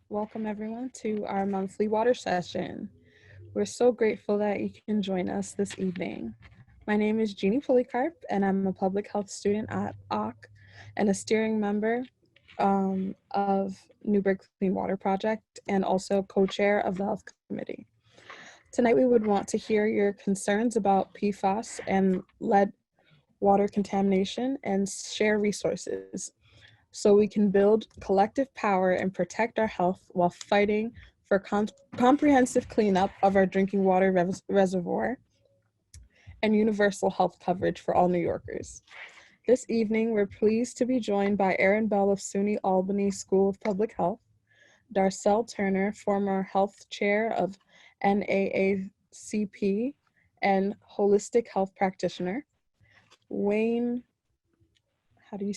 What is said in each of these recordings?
Welcome everyone to our monthly water session. We're so grateful that you can join us this evening. My name is Jeannie Polycarp and I'm a public health student at AUC and a steering member of Newburgh Clean Water Project and also co-chair of the health committee. Tonight we would want to hear your concerns about PFAS and lead water contamination and share resources so we can build collective power and protect our health while fighting for comprehensive cleanup of our drinking water reservoir and universal health coverage for all New Yorkers. This evening, we're pleased to be joined by Erin Bell of SUNY Albany School of Public Health, Darcel Turner, former health chair of NAACP and holistic health practitioner, Wayne, how do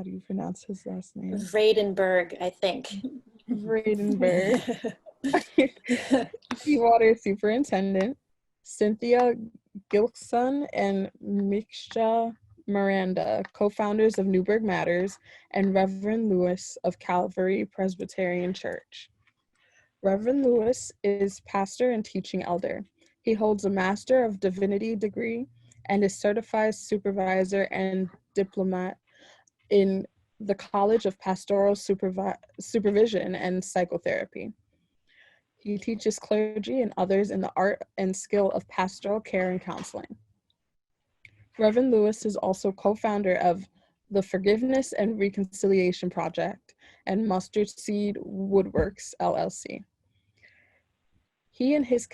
you pronounce his last name? Vredenberg, I think. Vredenberg, Water Superintendent, Cynthia Gilkson and Miksha Miranda, co-founders of Newburgh Matters, and Reverend Lewis of Calvary Presbyterian Church. Reverend Lewis is pastor and teaching elder. He holds a Master of Divinity degree and is certified supervisor and diplomat in the College of Pastoral Supervision and Psychotherapy. He teaches clergy and others in the art and skill of pastoral care and counseling. Reverend Lewis is also co-founder of the Forgiveness and Reconciliation Project and Mustard Seed Woodworks, LLC. He and his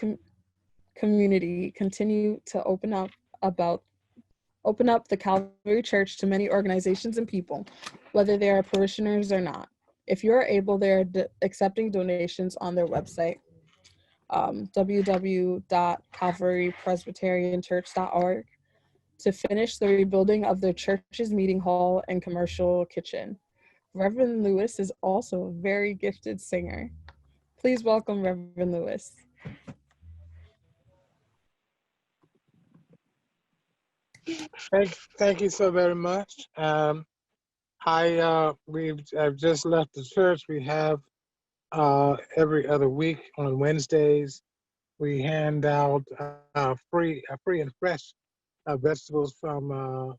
community continue to open up the Calvary Church to many organizations and people, whether they are parishioners or not. If you are able, they are accepting donations on their website, www.calvarypresbyterianchurch.org, to finish the rebuilding of their church's meeting hall and commercial kitchen. Reverend Lewis is also a very gifted singer. Please welcome Reverend Lewis. Thank you so very much. I've just left the church. We have every other week on Wednesdays, we hand out free and fresh vegetables from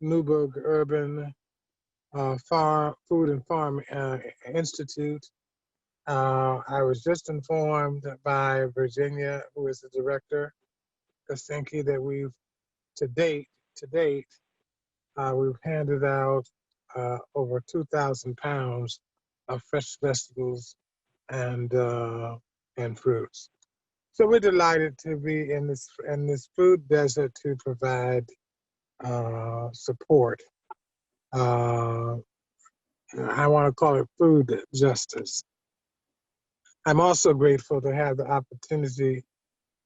Newburgh Urban Food and Farm Institute. I was just informed by Virginia, who is the director, Kasinki, that to date, we've handed out over 2,000 pounds of fresh vegetables and fruits. So we're delighted to be in this food desert to provide support. I want to call it food justice. I'm also grateful to have the opportunity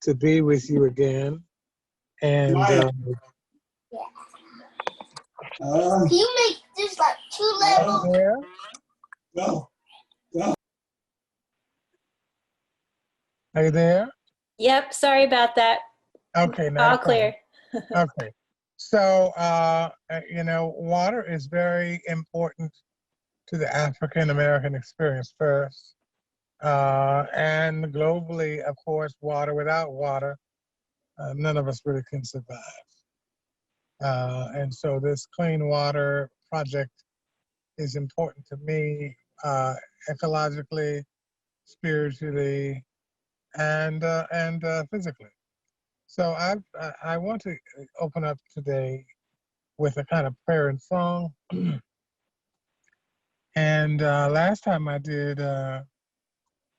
to be with you again. And can you make this like 2 levels? Yeah. No. Are you there? Yep, sorry about that. Okay, All clear. Okay. So, water is very important to the African American experience first. And globally, of course, without water, none of us really can survive. And so this clean water project is important to me ecologically, spiritually, and physically. So I want to open up today with a kind of prayer and song. And last time I did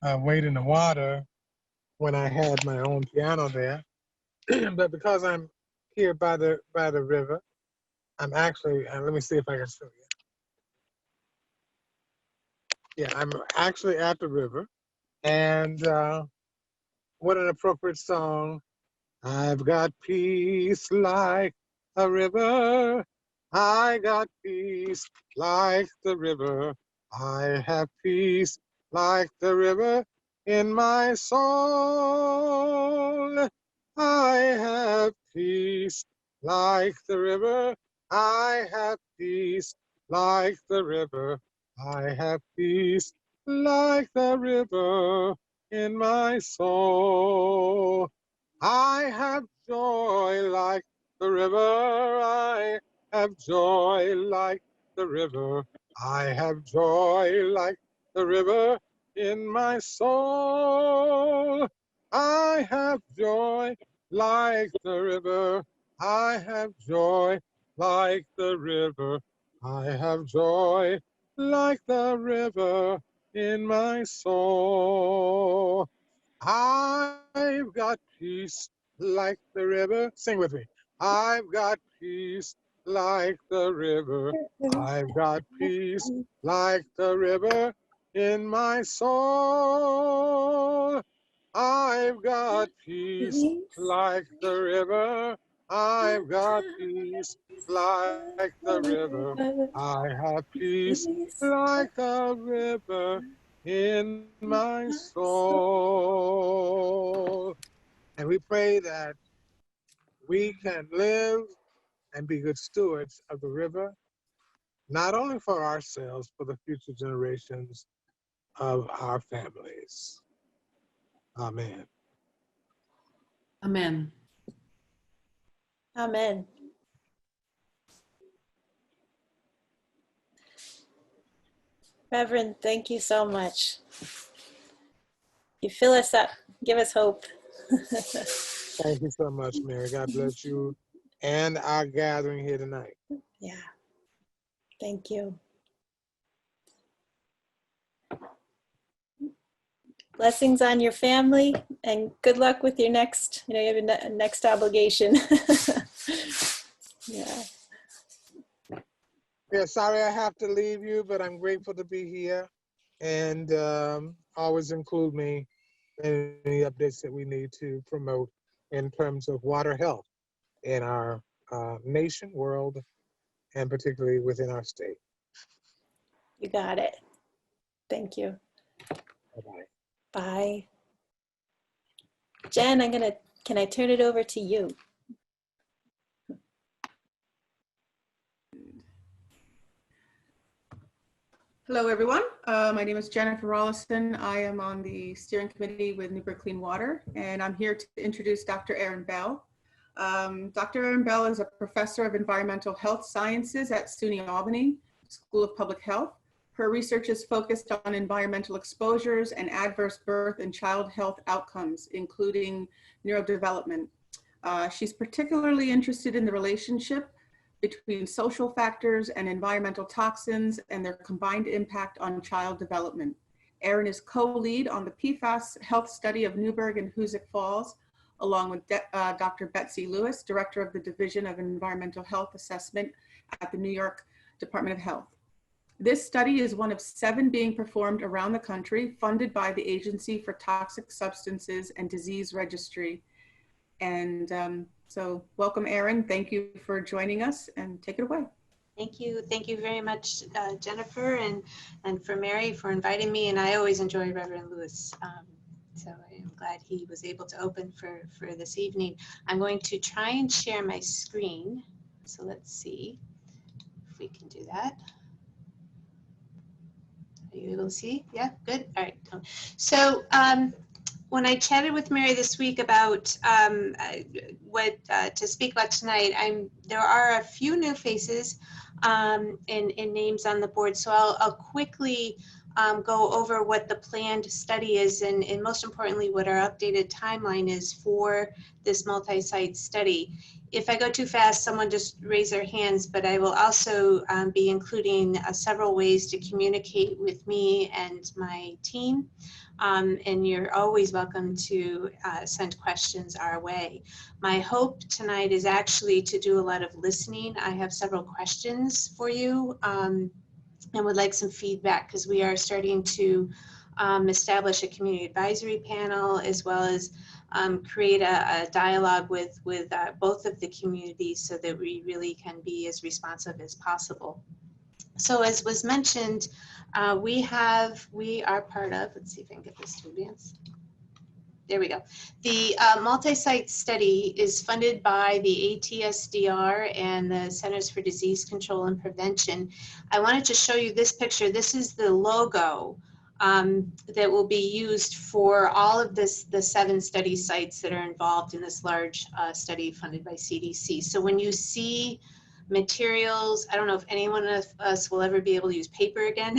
Wade in the Water when I had my own piano there. But because I'm here by the river, I'm actually, let me see if I can show you. Yeah, I'm actually at the river. And what an appropriate song. I've got peace like a river. I got peace like the river. I have peace like the river in my soul. I have peace like the river. I have peace like the river. I have peace like the river in my soul. I have joy like the river. I have joy like the river. I have joy like the river in my soul. I have joy like the river. I have joy like the river. I have joy like the river in my soul. I've got peace like the river. Sing with me. I've got peace like the river. I've got peace like the river in my soul. I've got peace like the river. I've got peace like the river. I have peace like the river in my soul. And we pray that we can live and be good stewards of the river, not only for ourselves, but the future generations of our families. Amen. Amen. Amen. Reverend, thank you so much. You fill us up, give us hope. Thank you so much, Mary. God bless you and our gathering here tonight. Yeah, thank you. Blessings on your family and good luck with your next, you have a next obligation. Yeah. Yeah, sorry I have to leave you, but I'm grateful to be here, and always include me in any updates that we need to promote in terms of water health in our nation, world, and particularly within our state. You got it. Thank you. Bye-bye. Bye. Jen, can I turn it over to you? Hello, everyone. My name is Jennifer Rollison. I am on the steering committee with Newburgh Clean Water, and I'm here to introduce Dr. Erin Bell. Dr. Erin Bell is a professor of environmental health sciences at SUNY Albany School of Public Health. Her research is focused on environmental exposures and adverse birth and child health outcomes, including neurodevelopment. She's particularly interested in the relationship between social factors and environmental toxins and their combined impact on child development. Erin is co-lead on the PFAS health study of Newburgh and Hoosick Falls, along with Dr. Betsy Lewis, Director of the Division of Environmental Health Assessment at the New York Department of Health. This study is one of 7 being performed around the country, funded by the Agency for Toxic Substances and Disease Registry. And so welcome, Erin. Thank you for joining us, and take it away. Thank you. Thank you very much, Jennifer, and for Mary for inviting me. And I always enjoy Reverend Lewis. So I am glad he was able to open for this evening. I'm going to try and share my screen. So let's see if we can do that. Are you able to see? Yeah, good. All right. So when I chatted with Mary this week about what to speak about tonight, there are a few new faces and names on the board. So I'll quickly go over what the planned study is and most importantly, what our updated timeline is for this multi-site study. If I go too fast, someone just raise their hands, but I will also be including several ways to communicate with me and my team. And you're always welcome to send questions our way. My hope tonight is actually to do a lot of listening. I have several questions for you and would like some feedback because we are starting to establish a community advisory panel as well as create a dialogue with both of the communities so that we really can be as responsive as possible. So as was mentioned, we are part of, let's see if I can get this to advance. There we go. The multi-site study is funded by the ATSDR and the Centers for Disease Control and Prevention. I wanted to show you this picture. This is the logo that will be used for all of the 7 study sites that are involved in this large study funded by CDC. So when you see materials, I don't know if anyone of us will ever be able to use paper again,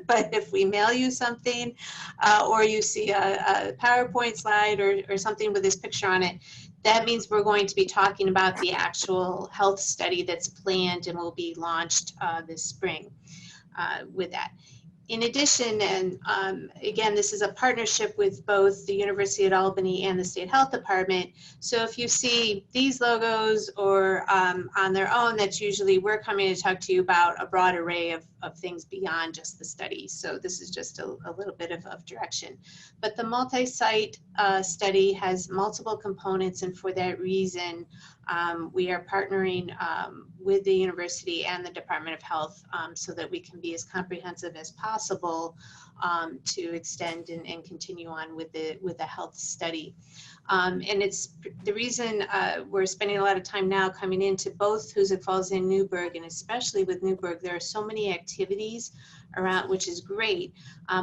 but if we mail you something or you see a PowerPoint slide or something with this picture on it, that means we're going to be talking about the actual health study that's planned and will be launched this spring with that. In addition, and again, this is a partnership with both the University at Albany and the State Health Department. So if you see these logos or on their own, that's usually we're coming to talk to you about a broad array of things beyond just the study. So this is just a little bit of direction. But the multi-site study has multiple components, and for that reason, we are partnering with the university and the Department of Health so that we can be as comprehensive as possible to extend and continue on with the health study. And it's the reason we're spending a lot of time now coming into both Hoosick Falls and Newburgh, and especially with Newburgh, there are so many activities around, which is great,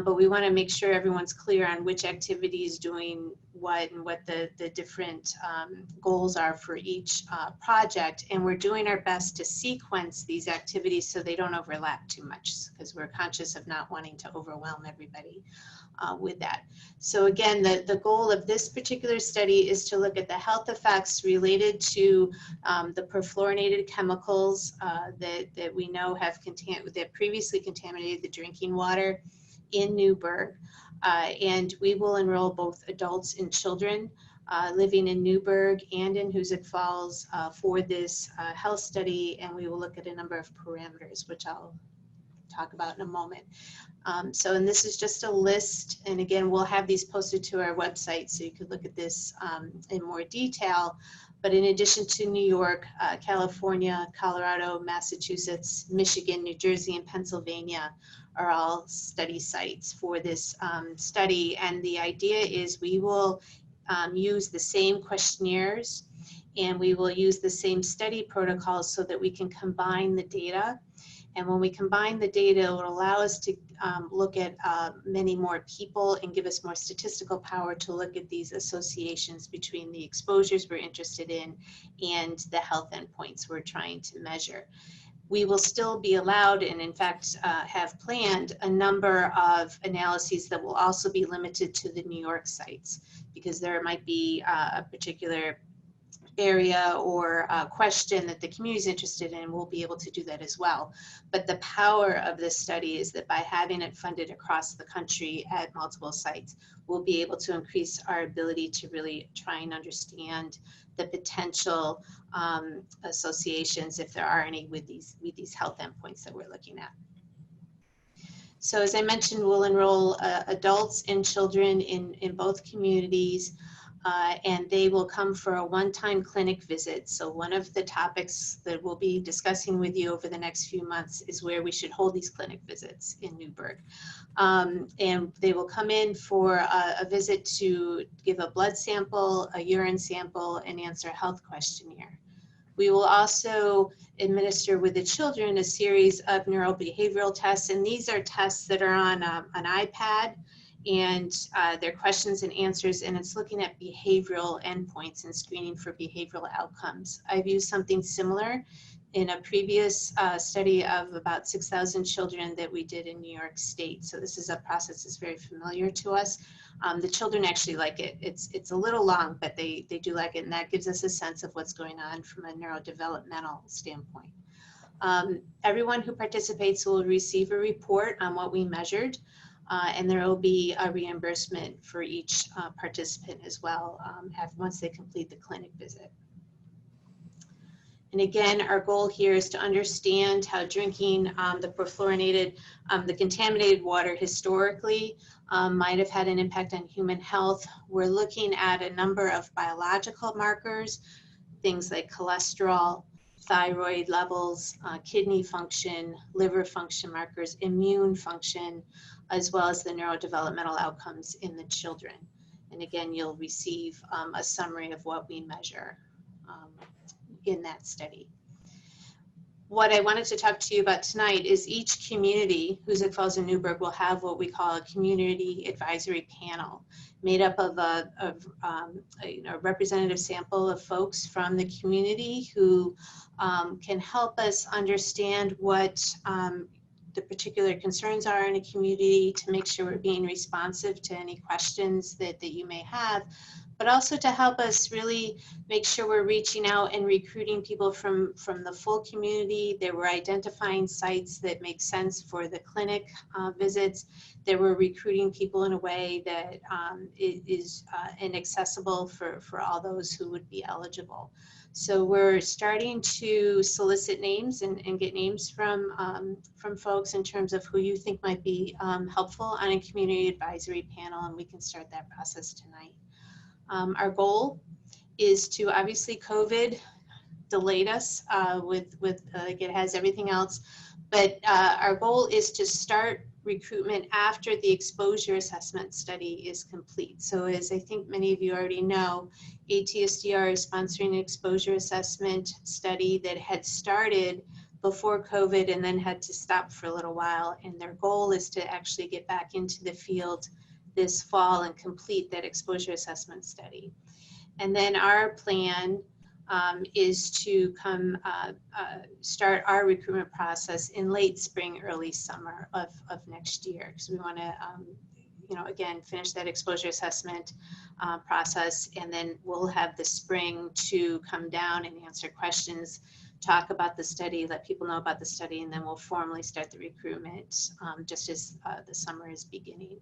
but we want to make sure everyone's clear on which activity is doing what and what the different goals are for each project. And we're doing our best to sequence these activities so they don't overlap too much, because we're conscious of not wanting to overwhelm everybody with that. So again, the goal of this particular study is to look at the health effects related to the perfluorinated chemicals that we know have that previously contaminated the drinking water in Newburgh. And we will enroll both adults and children living in Newburgh and in Hoosick Falls for this health study, and we will look at a number of parameters, which I'll talk about in a moment. And this is just a list, and again, we'll have these posted to our website so you could look at this in more detail. But in addition to New York, California, Colorado, Massachusetts, Michigan, New Jersey, and Pennsylvania are all study sites for this study. And the idea is we will use the same questionnaires and we will use the same study protocols so that we can combine the data. And when we combine the data, it will allow us to look at many more people and give us more statistical power to look at these associations between the exposures we're interested in and the health endpoints we're trying to measure. We will still be allowed, and in fact have planned, a number of analyses that will also be limited to the New York sites, because there might be a particular area or a question that the community is interested in, we'll be able to do that as well. But the power of this study is that by having it funded across the country at multiple sites, we'll be able to increase our ability to really try and understand the potential associations, if there are any, with these health endpoints that we're looking at. So as I mentioned, we'll enroll adults and children in both communities. And they will come for a one-time clinic visit. So one of the topics that we'll be discussing with you over the next few months is where we should hold these clinic visits in Newburgh. And they will come in for a visit to give a blood sample, a urine sample, and answer a health questionnaire. We will also administer with the children a series of neurobehavioral tests, and these are tests that are on an iPad, and they're questions and answers, and it's looking at behavioral endpoints and screening for behavioral outcomes. I've used something similar in a previous study of about 6,000 children that we did in New York State. So this is a process that's very familiar to us. The children actually like it. It's a little long, but they do like it, and that gives us a sense of what's going on from a neurodevelopmental standpoint. Everyone who participates will receive a report on what we measured. And there will be a reimbursement for each participant as well once they complete the clinic visit. And again, our goal here is to understand how drinking the perfluorinated, the contaminated water historically might have had an impact on human health. We're looking at a number of biological markers, things like cholesterol, thyroid levels, kidney function, liver function markers, immune function, as well as the neurodevelopmental outcomes in the children. And again, you'll receive a summary of what we measure in that study. what I wanted to talk to you about tonight is each community, Hoosick Falls and Newburgh, will have what we call a community advisory panel made up of a representative sample of folks from the community who can help us understand what the particular concerns are in a community, to make sure we're being responsive to any questions that you may have, but also to help us really make sure we're reaching out and recruiting people from the full community, that we're identifying sites that make sense for the clinic visits, that we're recruiting people in a way that is inaccessible for all those who would be eligible. So we're starting to solicit names and get names from folks in terms of who you think might be helpful on a community advisory panel, and we can start that process tonight. Our goal is to, obviously COVID delayed us with like it has everything else, but our goal is to start recruitment after the exposure assessment study is complete. So as I think many of you already know, ATSDR is sponsoring an exposure assessment study that had started before COVID and then had to stop for a little while. And their goal is to actually get back into the field this fall and complete that exposure assessment study. And then our plan is to start our recruitment process in late spring, early summer of next year, because we want to, again, finish that exposure assessment process, and then we'll have the spring to come down and answer questions, talk about the study, let people know about the study, and then we'll formally start the recruitment just as the summer is beginning.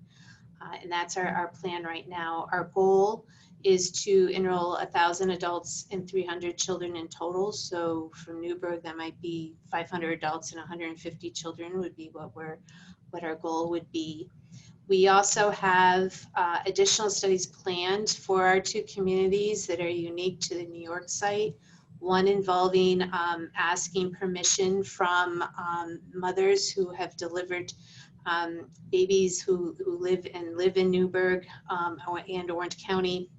And that's our plan right now. Our goal is to enroll 1,000 adults and 300 children in total. So from Newburgh, that might be 500 adults and 150 children would be what our goal would be. We also have additional studies planned for our two communities that are unique to the New York site. One involving asking permission from mothers who have delivered babies who live in Newburgh and Orange County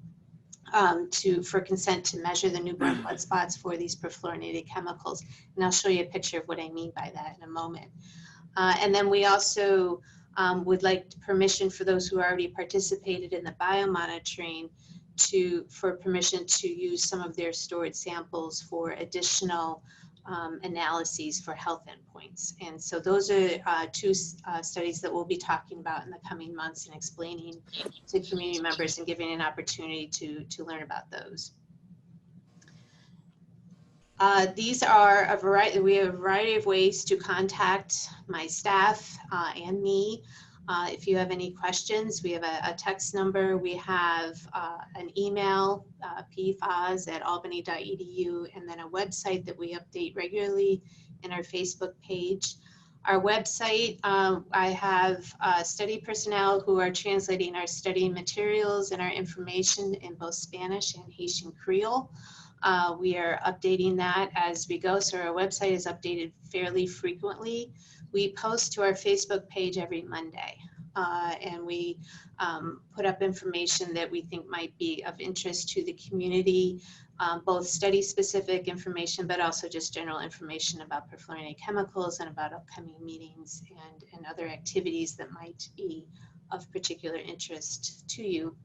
for consent to measure the newborn blood spots for these perfluorinated chemicals. And I'll show you a picture of what I mean by that in a moment. And then we also would like permission for those who already participated in the biomonitoring for permission to use some of their stored samples for additional analyses for health endpoints. And so those are two studies that we'll be talking about in the coming months and explaining to community members and giving an opportunity to learn about those. These are a variety, we have a variety of ways to contact my staff and me. If you have any questions, we have a text number, we have an email, pfas@albany.edu, and then a website that we update regularly in our Facebook page. Our website, I have study personnel who are translating our study materials and our information in both Spanish and Haitian Creole. We are updating that as we go, so our website is updated fairly frequently. We post to our Facebook page every Monday, and we put up information that we think might be of interest to the community, both study-specific information, but also just general information about perfluorinated chemicals and about upcoming meetings and other activities that might be of particular interest to you.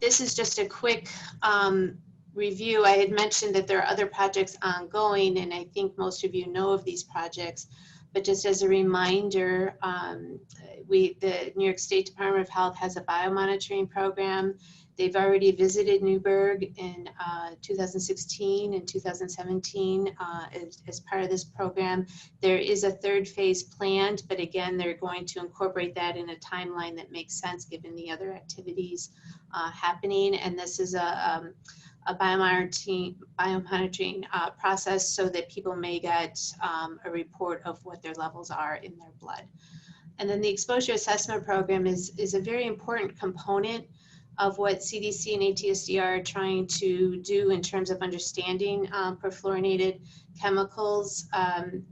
This is just a quick review. I had mentioned that there are other projects ongoing, and I think most of you know of these projects, but just as a reminder, the New York State Department of Health has a biomonitoring program. They've already visited Newburgh in 2016 and 2017 as part of this program. There is a third phase planned, but again, they're going to incorporate that in a timeline that makes sense given the other activities happening. And this is a biomonitoring process so that people may get a report of what their levels are in their blood. And then the exposure assessment program is a very important component of what CDC and ATSDR are trying to do in terms of understanding perfluorinated chemicals.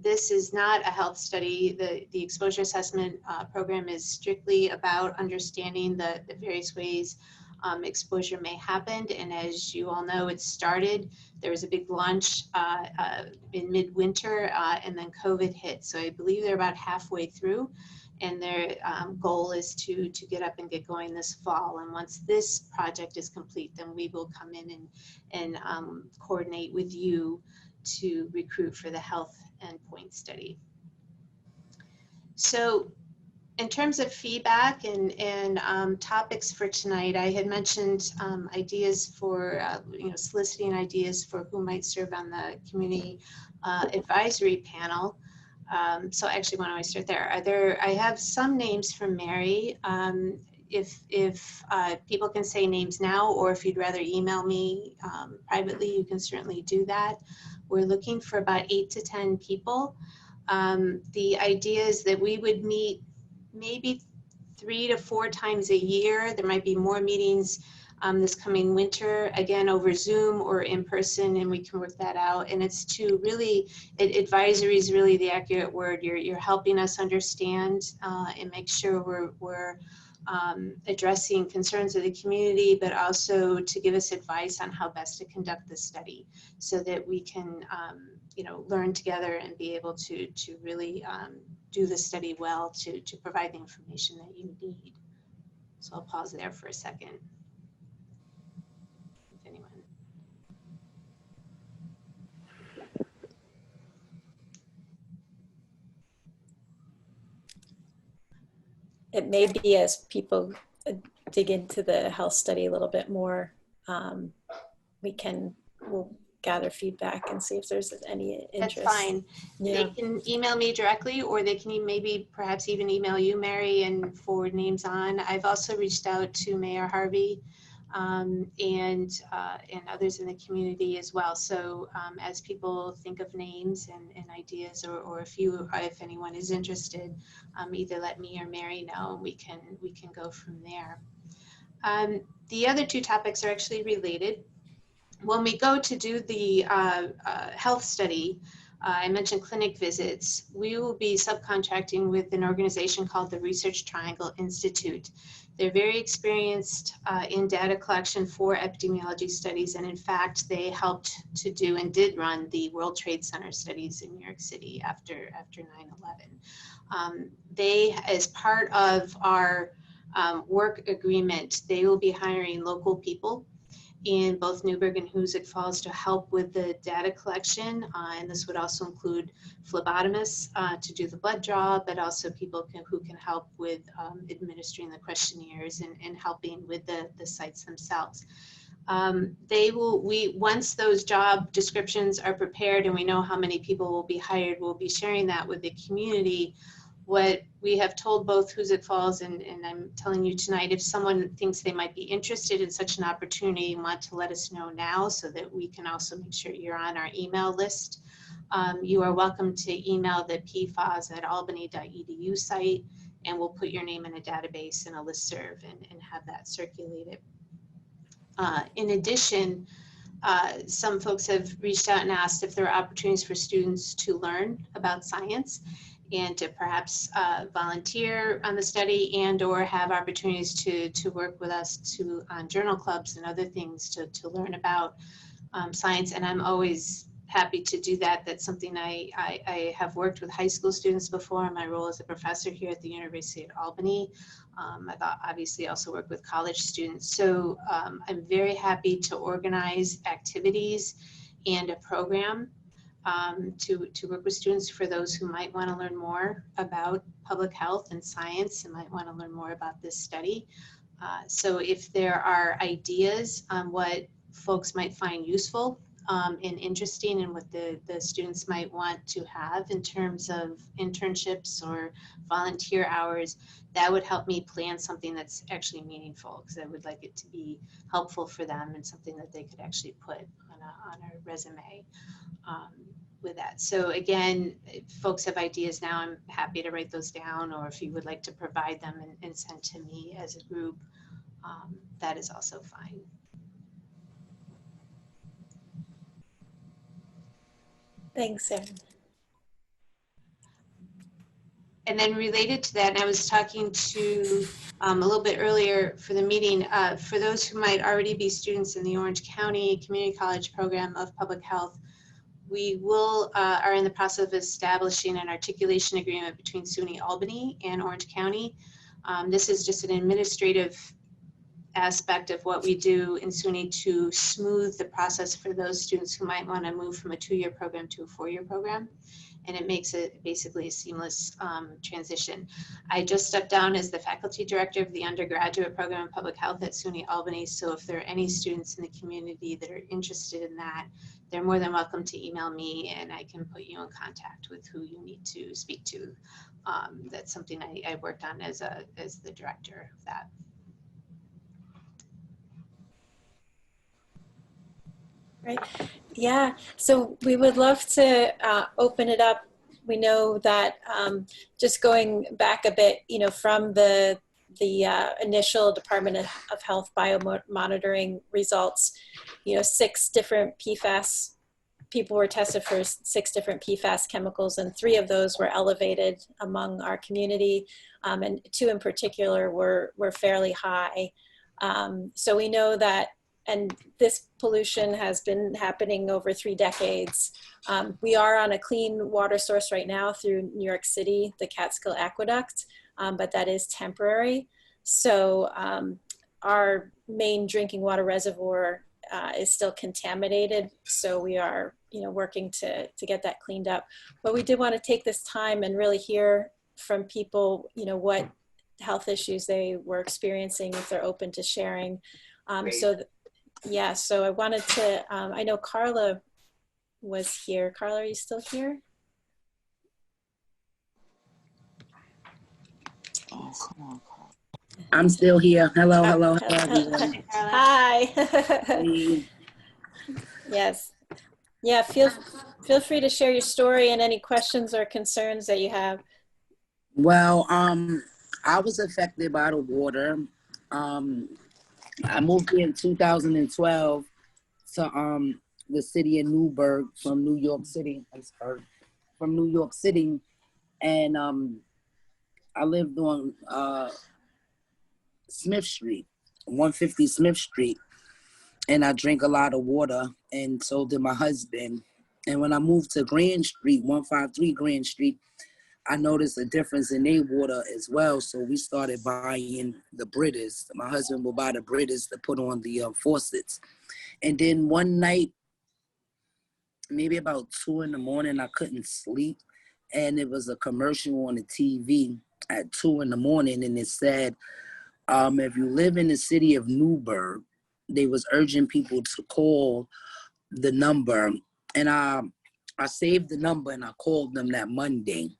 This is not a health study. The exposure assessment program is strictly about understanding the various ways exposure may happen. And as you all know, it started, there was a big launch in midwinter and then COVID hit. So I believe they're about halfway through, and their goal is to get up and get going this fall. And once this project is complete, then we will come in and coordinate with you to recruit for the health endpoint study. So in terms of feedback and topics for tonight, I had mentioned ideas for, soliciting ideas for who might serve on the community advisory panel. So actually, why don't I start there? I have some names from Mary. If people can say names now, or if you'd rather email me privately, you can certainly do that. We're looking for about 8 to 10 people. The idea is that we would meet maybe 3 to 4 times a year. There might be more meetings this coming winter, again, over Zoom or in person, and we can work that out. And it's to really, advisory is really the accurate word. You're helping us understand and make sure we're addressing concerns of the community, but also to give us advice on how best to conduct the study so that we can learn together and be able to really do the study well to provide the information that you need. So I'll pause there for a second. If anyone. It may be as people dig into the health study a little bit more, we'll gather feedback and see if there's any interest. That's fine. Yeah. They can email me directly, or they can maybe perhaps even email you, Mary, and forward names on. I've also reached out to Mayor Harvey and others in the community as well. So as people think of names and ideas, or if anyone is interested, either let me or Mary know, and we can go from there. The other 2 topics are actually related. When we go to do the health study, I mentioned clinic visits. We will be subcontracting with an organization called the Research Triangle Institute. They're very experienced in data collection for epidemiology studies, and in fact, they helped to do and did run the World Trade Center studies in New York City after 9/11. They, as part of our work agreement, they will be hiring local people in both Newburgh and Hoosick Falls to help with the data collection. And this would also include phlebotomists to do the blood draw, but also people who can help with administering the questionnaires and helping with the sites themselves. Once those job descriptions are prepared and we know how many people will be hired, we'll be sharing that with the community. What we have told both Hoosick Falls and I'm telling you tonight, if someone thinks they might be interested in such an opportunity and want to let us know now so that we can also make sure you're on our email list, you are welcome to email the pfas@albany.edu site, and we'll put your name in a database and a listserv and have that circulated. In addition, some folks have reached out and asked if there are opportunities for students to learn about science and to perhaps volunteer on the study and or have opportunities to work with us on journal clubs and other things to learn about science. And I'm always happy to do that. That's something I have worked with high school students before in my role as a professor here at the University of Albany. I've obviously also worked with college students. So I'm very happy to organize activities and a program to work with students for those who might want to learn more about public health and science and might want to learn more about this study. So if there are ideas on what folks might find useful and interesting and what the students might want to have in terms of internships or volunteer hours, that would help me plan something that's actually meaningful, because I would like it to be helpful for them and something that they could actually put on a resume. With that. So again, if folks have ideas now, I'm happy to write those down, or if you would like to provide them and send to me as a group, that is also fine. Thanks, Erin. And then related to that, and I was talking to a little bit earlier for the meeting, for those who might already be students in the Orange County Community College program of public health, we are in the process of establishing an articulation agreement between SUNY Albany and Orange County. This is just an administrative aspect of what we do in SUNY to smooth the process for those students who might want to move from a 2-year program to a 4-year program. And it makes it basically a seamless transition. I just stepped down as the faculty director of the undergraduate program in public health at SUNY Albany. So if there are any students in the community that are interested in that, they're more than welcome to email me and I can put you in contact with who you need to speak to. That's something I worked on as the director of that. Right. Yeah. So we would love to open it up. We know that just going back a bit, from the initial Department of Health biomonitoring results, 6 different PFAS people were tested for 6 different PFAS chemicals, and 3 of those were elevated among our community, and 2 in particular were fairly high. So we know that. And this pollution has been happening over 3 decades. We are on a clean water source right now through New York City, the Catskill Aqueduct, but that is temporary. So our main drinking water reservoir is still contaminated. So we are, working to get that cleaned up. But we did want to take this time and really hear from people, what health issues they were experiencing, if they're open to sharing. So I wanted to, I know Carla was here. Carla, are you still here? Oh, come on, Carla. I'm still here. Hello, hello, hello, everyone. Hi. Hey. Yes. Yeah, feel free to share your story and any questions or concerns that you have. Well, I was affected by the water. I moved here in 2012 to the city of Newburgh from New York City. And I lived on Smith Street, 150 Smith Street, and I drank a lot of water, and so did my husband. And when I moved to Grand Street, 153 Grand Street, I noticed a difference in their water as well. So we started buying the Britas. My husband will buy the Britas to put on the faucets. And then one night, maybe about 2 in the morning, I couldn't sleep. And it was a commercial on the TV at 2 in the morning. And it said, if you live in the city of Newburgh, they was urging people to call the number. And I saved the number and I called them that Monday.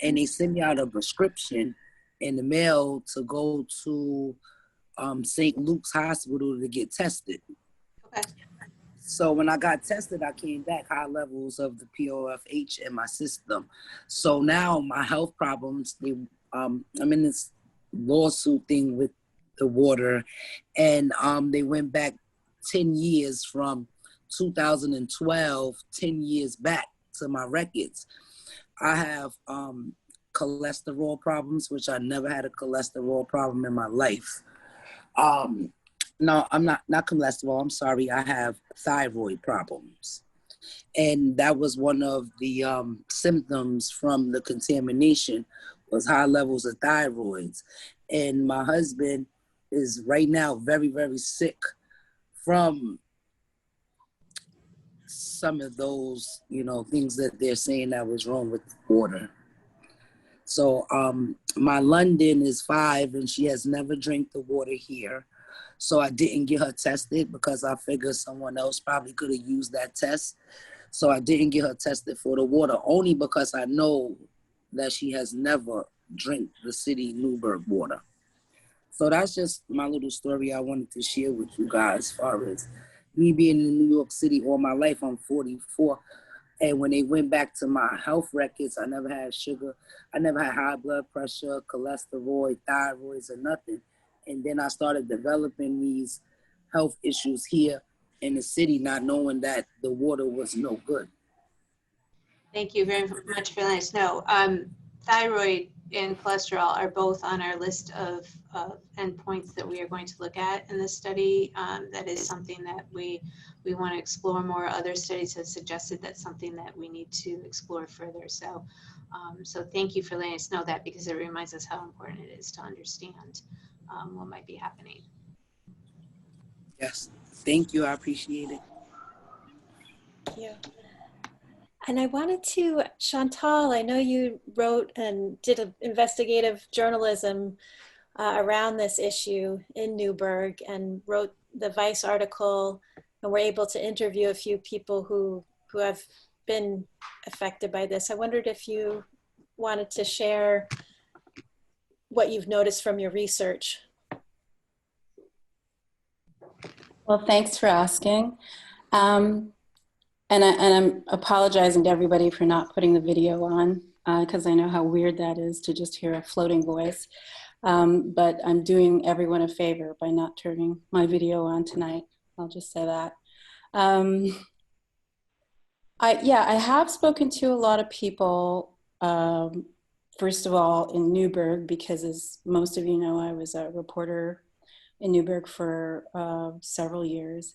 And they sent me out a prescription in the mail to go to St. Luke's Hospital to get tested. Okay. So when I got tested, I came back high levels of the PFAS in my system. So now my health problems, I'm in this lawsuit thing with the water, and they went back 10 years from 2012, 10 years back to my records. I have cholesterol problems, which I never had a cholesterol problem in my life. No, I'm not cholesterol. I'm sorry. I have thyroid problems. And that was one of the symptoms from the contamination was high levels of thyroids. And my husband is right now very, very sick from some of those, things that they're saying that was wrong with the water. So my London is 5 and she has never drank the water here. So I didn't get her tested because I figured someone else probably could have used that test. So I didn't get her tested for the water, only because I know that she has never drank the city Newburgh water. So that's just my little story I wanted to share with you guys as far as me being in New York City all my life. I'm 44. And when they went back to my health records, I never had sugar. I never had high blood pressure, cholesterol, thyroids, or nothing. And then I started developing these health issues here in the city, not knowing that the water was no good. Thank you very much for letting us know. Thyroid and cholesterol are both on our list of endpoints that we are going to look at in this study. That is something that we want to explore more. Other studies have suggested that's something that we need to explore further. So, so thank you for letting us know that, because it reminds us how important it is to understand what might be happening. Yes, thank you. I appreciate it. Thank you. And I wanted to, Chantal, I know you wrote and did an investigative journalism around this issue in Newburgh and wrote the Vice article, and were able to interview a few people who have been affected by this. I wondered if you wanted to share what you've noticed from your research. Well, thanks for asking. And I'm apologizing to everybody for not putting the video on, because I know how weird that is to just hear a floating voice. But I'm doing everyone a favor by not turning my video on tonight. I'll just say that. I have spoken to a lot of people, first of all, in Newburgh, because as most of you know, I was a reporter in Newburgh for several years.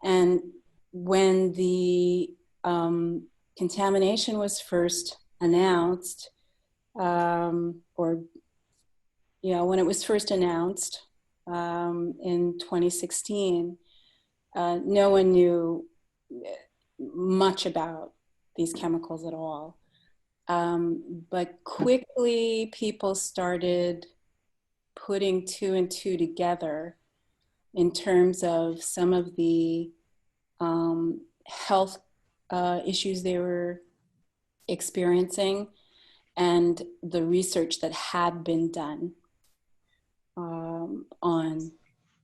And when the contamination was first announced, when it was first announced in 2016, no one knew much about these chemicals at all. But quickly people started putting two and two together in terms of some of the health issues they were experiencing and the research that had been done on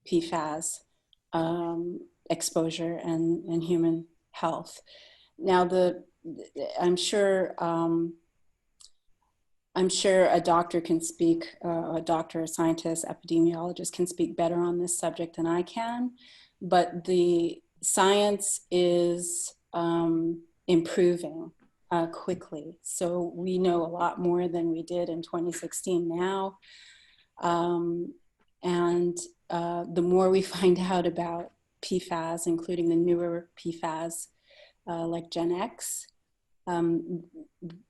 PFAS exposure and human health. Now, I'm sure a doctor can speak, a doctor, a scientist, epidemiologist can speak better on this subject than I can, but the science is improving quickly. So we know a lot more than we did in 2016 now. And the more we find out about PFAS, including the newer PFAS like Gen X, the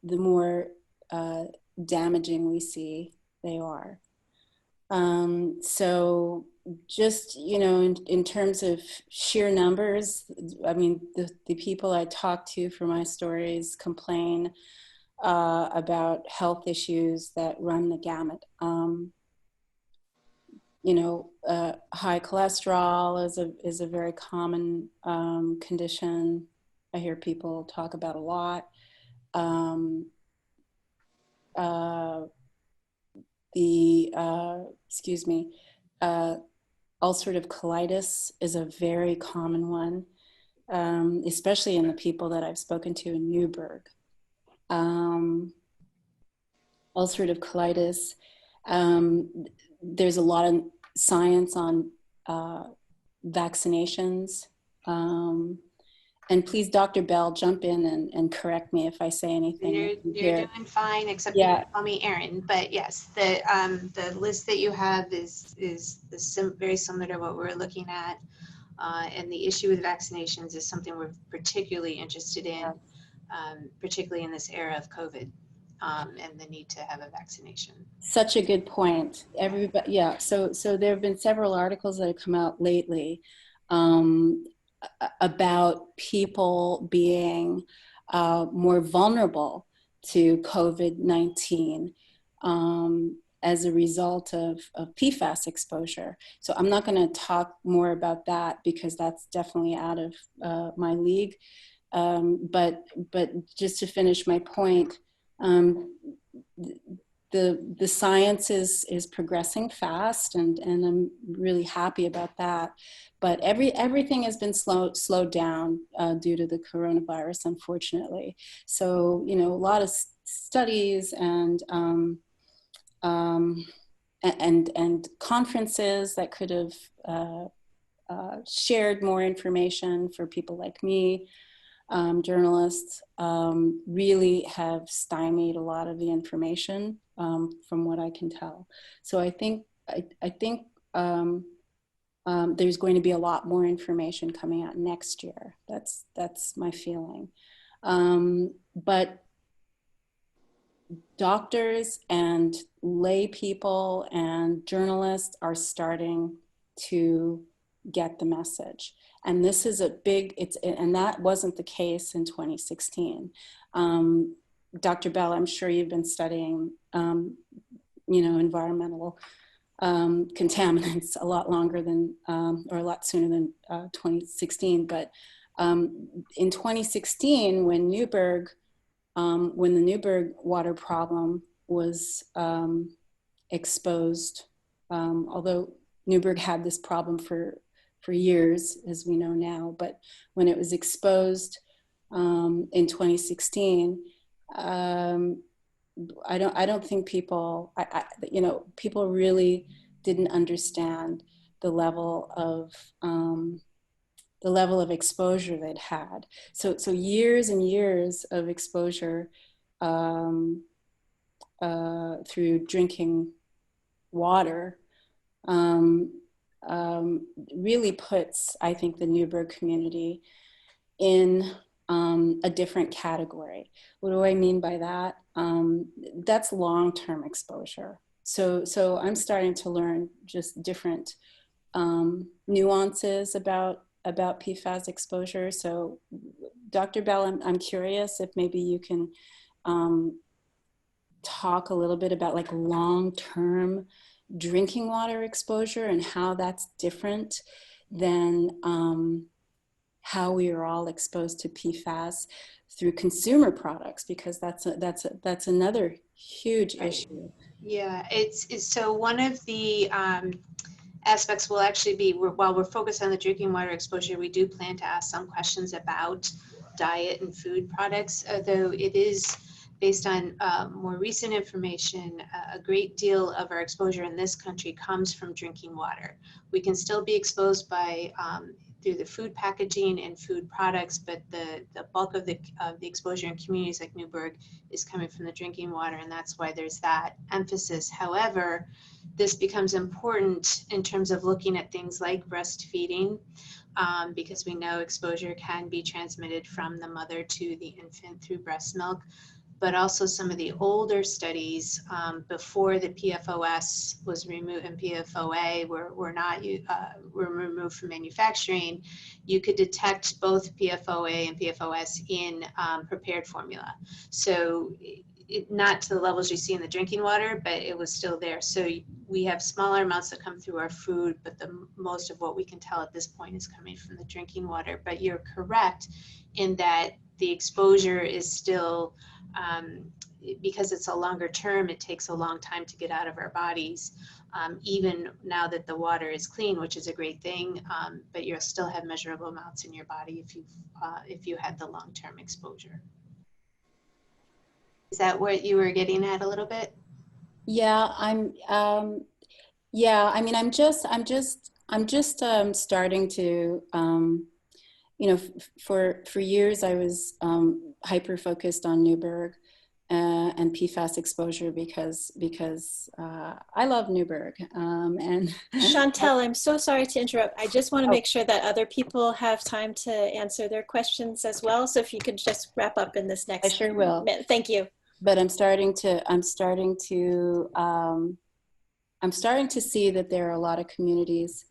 more damaging we see they are. So just, in terms of sheer numbers, I mean, the people I talk to for my stories complain about health issues that run the gamut. High cholesterol is a very common condition. I hear people talk about a lot. Ulcerative colitis is a very common one, especially in the people that I've spoken to in Newburgh. Ulcerative colitis, there's a lot of science on vaccinations. And please, Dr. Bell, jump in and correct me if I say anything. You're doing fine, except you can call me Erin. But yes, the list that you have is very similar to what we're looking at. And the issue with vaccinations is something we're particularly interested in, particularly in this era of COVID, and the need to have a vaccination. Such a good point. Everybody, yeah. So there have been several articles that have come out lately about people being more vulnerable to COVID-19 as a result of PFAS exposure. So I'm not going to talk more about that because that's definitely out of my league. But just to finish my point, the science is progressing fast, and I'm really happy about that. But everything has been slowed down due to the coronavirus, unfortunately. So a lot of studies and conferences that could have shared more information for people like me, journalists, really have stymied a lot of the information from what I can tell. So I think there's going to be a lot more information coming out next year. That's my feeling. But doctors and lay people and journalists are starting to get the message. And this is a big, and that wasn't the case in 2016. Dr. Bell, I'm sure you've been studying, environmental contaminants a lot longer than, or a lot sooner than 2016. But in 2016, when the Newburgh water problem was exposed, although Newburgh had this problem for years, as we know now, but when it was exposed in 2016, I don't think people, people really didn't understand the level of exposure they'd had. So years and years of exposure through drinking water really puts, I think, the Newburgh community in a different category. What do I mean by that? That's long-term exposure. So I'm starting to learn just different nuances about PFAS exposure. So Dr. Bell, I'm curious if maybe you can talk a little bit about like long-term drinking water exposure and how that's different than how we are all exposed to PFAS through consumer products, because that's another huge issue. Yeah, it's so one of the aspects will actually be, while we're focused on the drinking water exposure, we do plan to ask some questions about diet and food products, although it is based on more recent information, a great deal of our exposure in this country comes from drinking water. We can still be exposed by through the food packaging and food products, but the bulk of the exposure in communities like Newburgh is coming from the drinking water, and that's why there's that emphasis. However, this becomes important in terms of looking at things like breastfeeding, because we know exposure can be transmitted from the mother to the infant through breast milk. But also some of the older studies before the PFOS was removed and PFOA were removed from manufacturing, you could detect both PFOA and PFOS in prepared formula. So not to the levels you see in the drinking water, but it was still there. So we have smaller amounts that come through our food, but the most of what we can tell at this point is coming from the drinking water. But you're correct in that the exposure is still, because it's a longer term, it takes a long time to get out of our bodies, even now that the water is clean, which is a great thing, but you'll still have measurable amounts in your body if you had the long-term exposure. Is that what you were getting at a little bit? Yeah, yeah, I mean, I'm just starting to, for years I was hyper focused on Newburgh and PFAS exposure because I love Newburgh. And Chantel, I'm so sorry to interrupt. I just want to make sure that other people have time to answer their questions as well. So if you could just wrap up in this next. I sure will. Minute. Thank you. But I'm starting to see that there are a lot of communities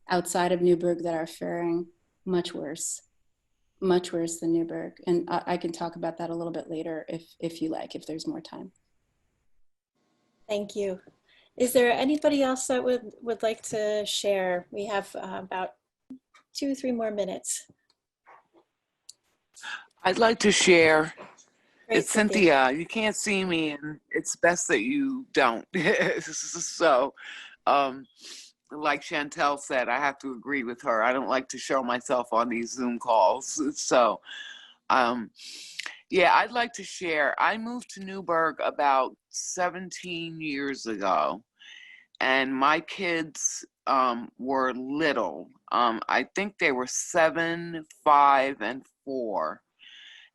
outside of Newburgh that are faring much worse than Newburgh. And I can talk about that a little bit later if you like, if there's more time. Thank you. Is there anybody else that would like to share? We have about 2 or 3 more minutes. I'd like to share. Great, it's Cynthia. You can't see me, and it's best that you don't. So, like Chantel said, I have to agree with her. I don't like to show myself on these Zoom calls. So, yeah, I'd like to share. I moved to Newburgh about 17 years ago, and my kids were little. I think they were 7, 5, and 4.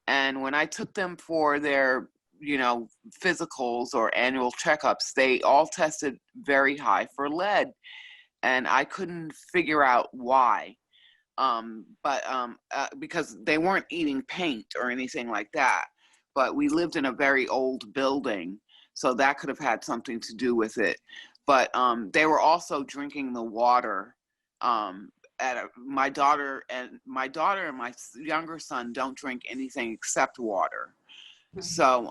And when I took them for their you know, physicals or annual checkups, they all tested very high for lead, and I couldn't figure out why. Because they weren't eating paint or anything like that, but we lived in a very old building, so that could have had something to do with it. But they were also drinking the water. My daughter and my younger son don't drink anything except water. So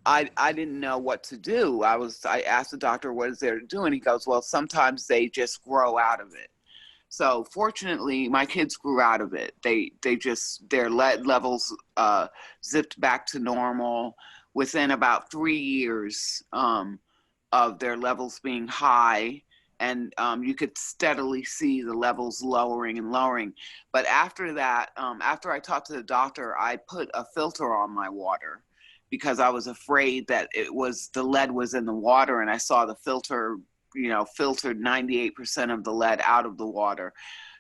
I didn't know what to do. I asked the doctor, what is there to do? And he goes, well, sometimes they just grow out of it. So fortunately, my kids grew out of it. Their lead levels zipped back to normal within about 3 years of their levels being high. And you could steadily see the levels lowering and lowering. But after that, after I talked to the doctor, I put a filter on my water because I was afraid that the lead was in the water, and I saw the filter, you know, filtered 98% of the lead out of the water.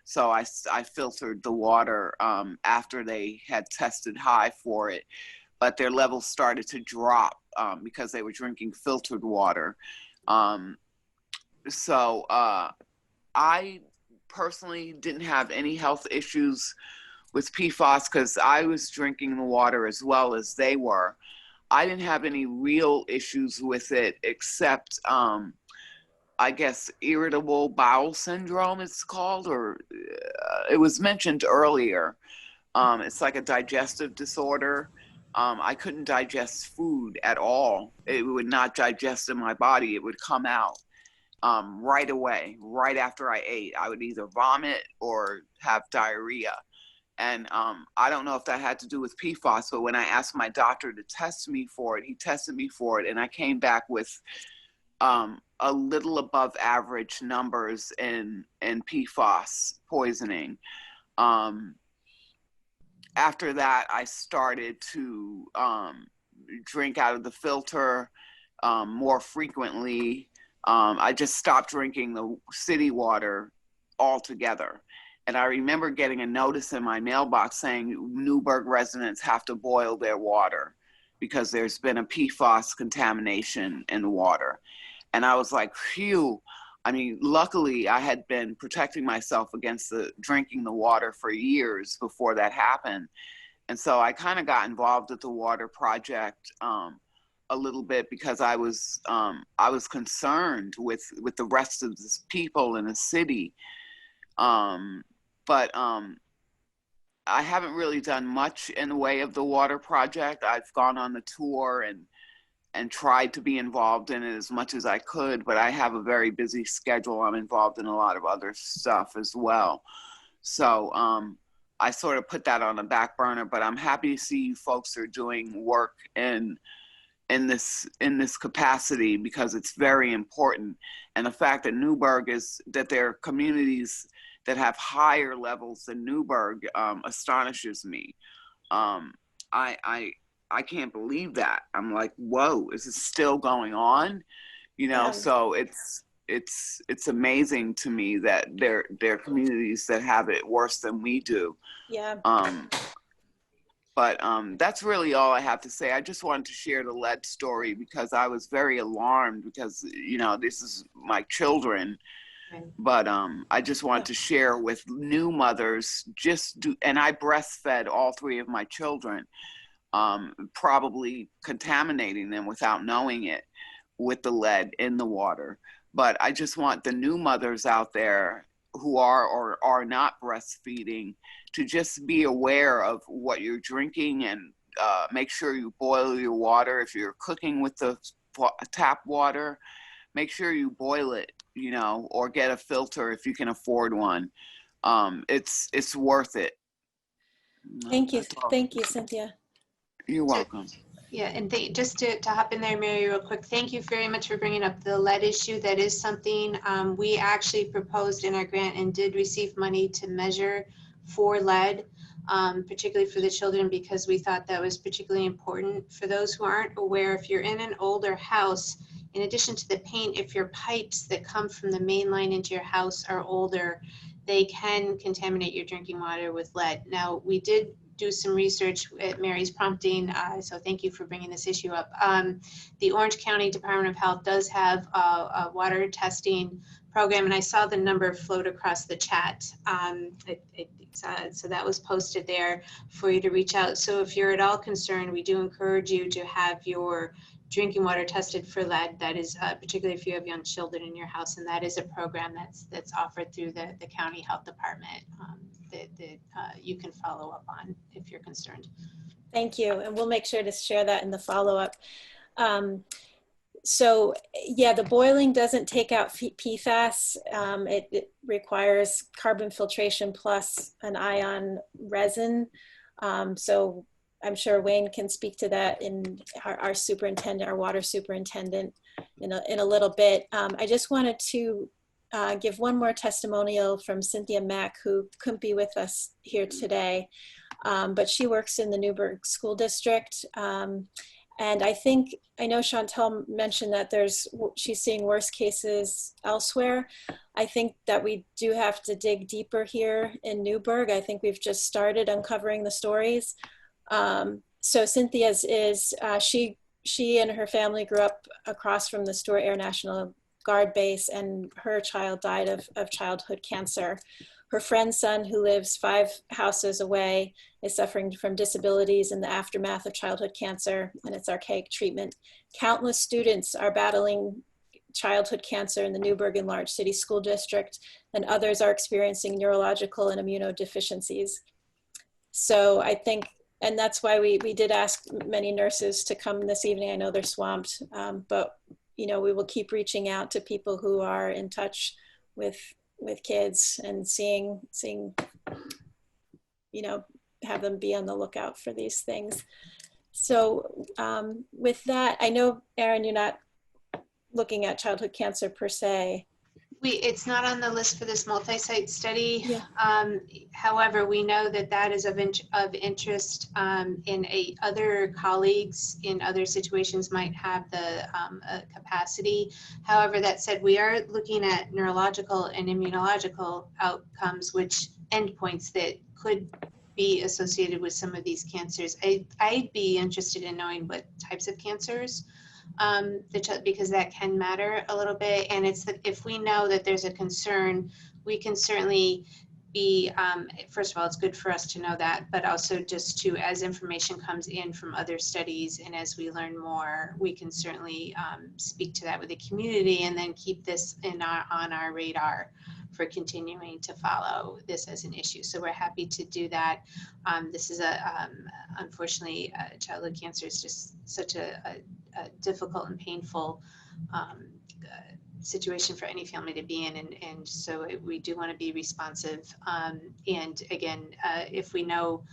So I filtered the water after they had tested high for it, but their levels started to drop because they were drinking filtered water. So I personally didn't have any health issues with PFAS because I was drinking the water as well as they were. I didn't have any real issues with it except I guess irritable bowel syndrome it's called, or it was mentioned earlier. It's like a digestive disorder. I couldn't digest food at all. It would not digest in my body. It would come out right away, right after I ate. I would either vomit or have diarrhea. And I don't know if that had to do with PFAS, but when I asked my doctor to test me for it, he tested me for it, and I came back with a little above average numbers in PFAS poisoning. After that, I started to drink out of the filter more frequently. I just stopped drinking the city water altogether. And I remember getting a notice in my mailbox saying Newburgh residents have to boil their water because there's been a PFAS contamination in the water. And I was like, phew. I mean, luckily I had been protecting myself against drinking the water for years before that happened. And so I kind of got involved with the water project a little bit because I was concerned with the rest of the people in the city. But I haven't really done much in the way of the water project. I've gone on the tour and tried to be involved in it as much as I could, but I have a very busy schedule. I'm involved in a lot of other stuff as well. So I sort of put that on the back burner, but I'm happy to see you folks are doing work in this capacity because it's very important. And the fact that Newburgh that there are communities that have higher levels than Newburgh astonishes me. I can't believe that. I'm like, whoa, is this still going on? You know, yeah. So it's amazing to me that there are communities that have it worse than we do. Yeah. But that's really all I have to say. I just wanted to share the lead story because I was very alarmed because, you know, this is my children. Right. But I just wanted to share with new mothers, and I breastfed all 3 of my children, probably contaminating them without knowing it with the lead in the water. But I just want the new mothers out there who are or are not breastfeeding to just be aware of what you're drinking and make sure you boil your water. If you're cooking with the tap water, make sure you boil it, you know, or get a filter if you can afford one. It's worth it. Thank you. Thank you, Cynthia. You're welcome. Yeah, and just to hop in there, Mary, real quick, thank you very much for bringing up the lead issue. That is something we actually proposed in our grant and did receive money to measure for lead, particularly for the children, because we thought that was particularly important. For those who aren't aware, if you're in an older house, in addition to the paint, if your pipes that come from the main line into your house are older, they can contaminate your drinking water with lead. Now, we did do some research at Mary's prompting, so thank you for bringing this issue up. The Orange County Department of Health does have a water testing program, and I saw the number float across the chat. So that was posted there for you to reach out. So if you're at all concerned, we do encourage you to have your drinking water tested for lead. That is particularly if you have young children in your house, and that is a program that's offered through the county health department that you can follow up on if you're concerned. Thank you, and we'll make sure to share that in the follow-up. So yeah, the boiling doesn't take out PFAS. It requires carbon filtration plus an ion resin. So I'm sure Wayne can speak to that in our superintendent, our water superintendent in a little bit. I just wanted to give one more testimonial from Cynthia Mack, who couldn't be with us here today, but she works in the Newburgh School District. And I know Chantal mentioned that she's seeing worse cases elsewhere. I think that we do have to dig deeper here in Newburgh. I think we've just started uncovering the stories. So Cynthia's she and her family grew up across from the Stewart Air National Guard base, and her child died of childhood cancer. Her friend's son, who lives 5 houses away, is suffering from disabilities in the aftermath of childhood cancer and its archaic treatment. Countless students are battling childhood cancer in the Newburgh and Large City School District, and others are experiencing neurological and immunodeficiencies. So I think, and that's why we did ask many nurses to come this evening. I know they're swamped, but we will keep reaching out to people who are in touch with kids and seeing, have them be on the lookout for these things. So with that, I know, Erin, you're not looking at childhood cancer per se. It's not on the list for this multi-site study. Yeah. However, we know that is of interest in other colleagues in other situations might have the capacity. However, that said, we are looking at neurological and immunological outcomes, which endpoints that could be associated with some of these cancers. I'd be interested in knowing what types of cancers, because that can matter a little bit. And if we know that there's a concern, we can certainly be, first of all, it's good for us to know that, but also just to, as information comes in from other studies and as we learn more, we can certainly speak to that with the community and then keep this on our radar for continuing to follow this as an issue. So we're happy to do that. This is unfortunately, childhood cancer is just such a difficult and painful situation for any family to be in, and so we do want to be responsive. And again, if we know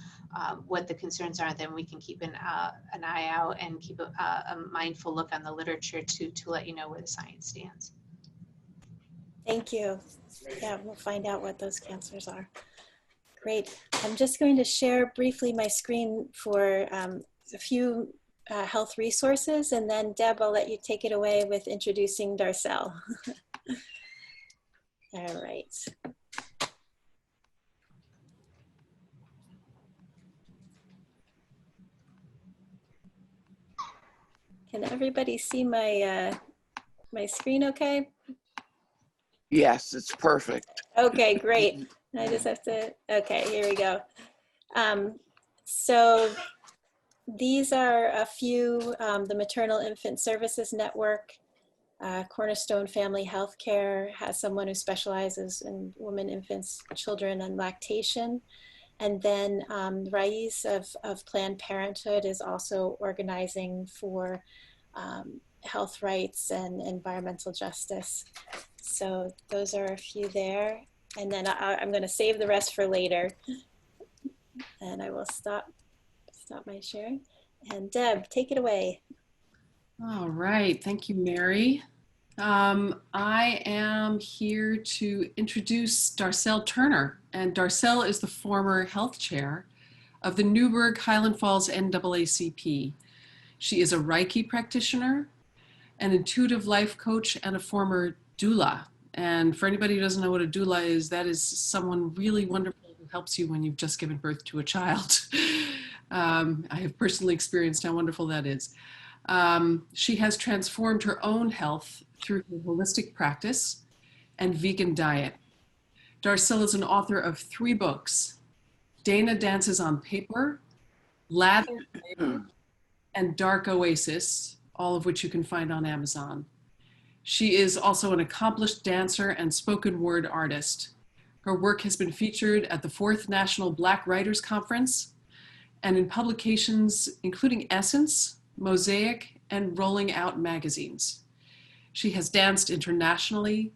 what the concerns are, then we can keep an eye out and keep a mindful look on the literature to let you know where the science stands. Thank you. Yeah, we'll find out what those cancers are. Great. I'm just going to share briefly my screen for a few health resources, and then Deb, I'll let you take it away with introducing Darcel. All right. Can everybody see my my screen okay? Yes, it's perfect. Okay, great. I just have to, okay, here we go. So these are a few, the Maternal Infant Services Network, Cornerstone Family Healthcare has someone who specializes in women, infants, children, and lactation. And then Rais of Planned Parenthood is also organizing for health rights and environmental justice. So those are a few there. And then I'm going to save the rest for later. And I will stop my sharing. And Deb, take it away. All right. Thank you, Mary. I am here to introduce Darcel Turner. And Darcel is the former health chair of the Newburgh Highland Falls NAACP. She is a Reiki practitioner, an intuitive life coach, and a former doula. And for anybody who doesn't know what a doula is, that is someone really wonderful who helps you when you've just given birth to a child. I have personally experienced how wonderful that is. She has transformed her own health through her holistic practice and vegan diet. Darcel is an author of 3 books, Dana Dances on Paper, Lather, and Dark Oasis, all of which you can find on Amazon. She is also an accomplished dancer and spoken word artist. Her work has been featured at the 4th National Black Writers Conference and in publications including Essence, Mosaic, and Rolling Out magazines. She has danced internationally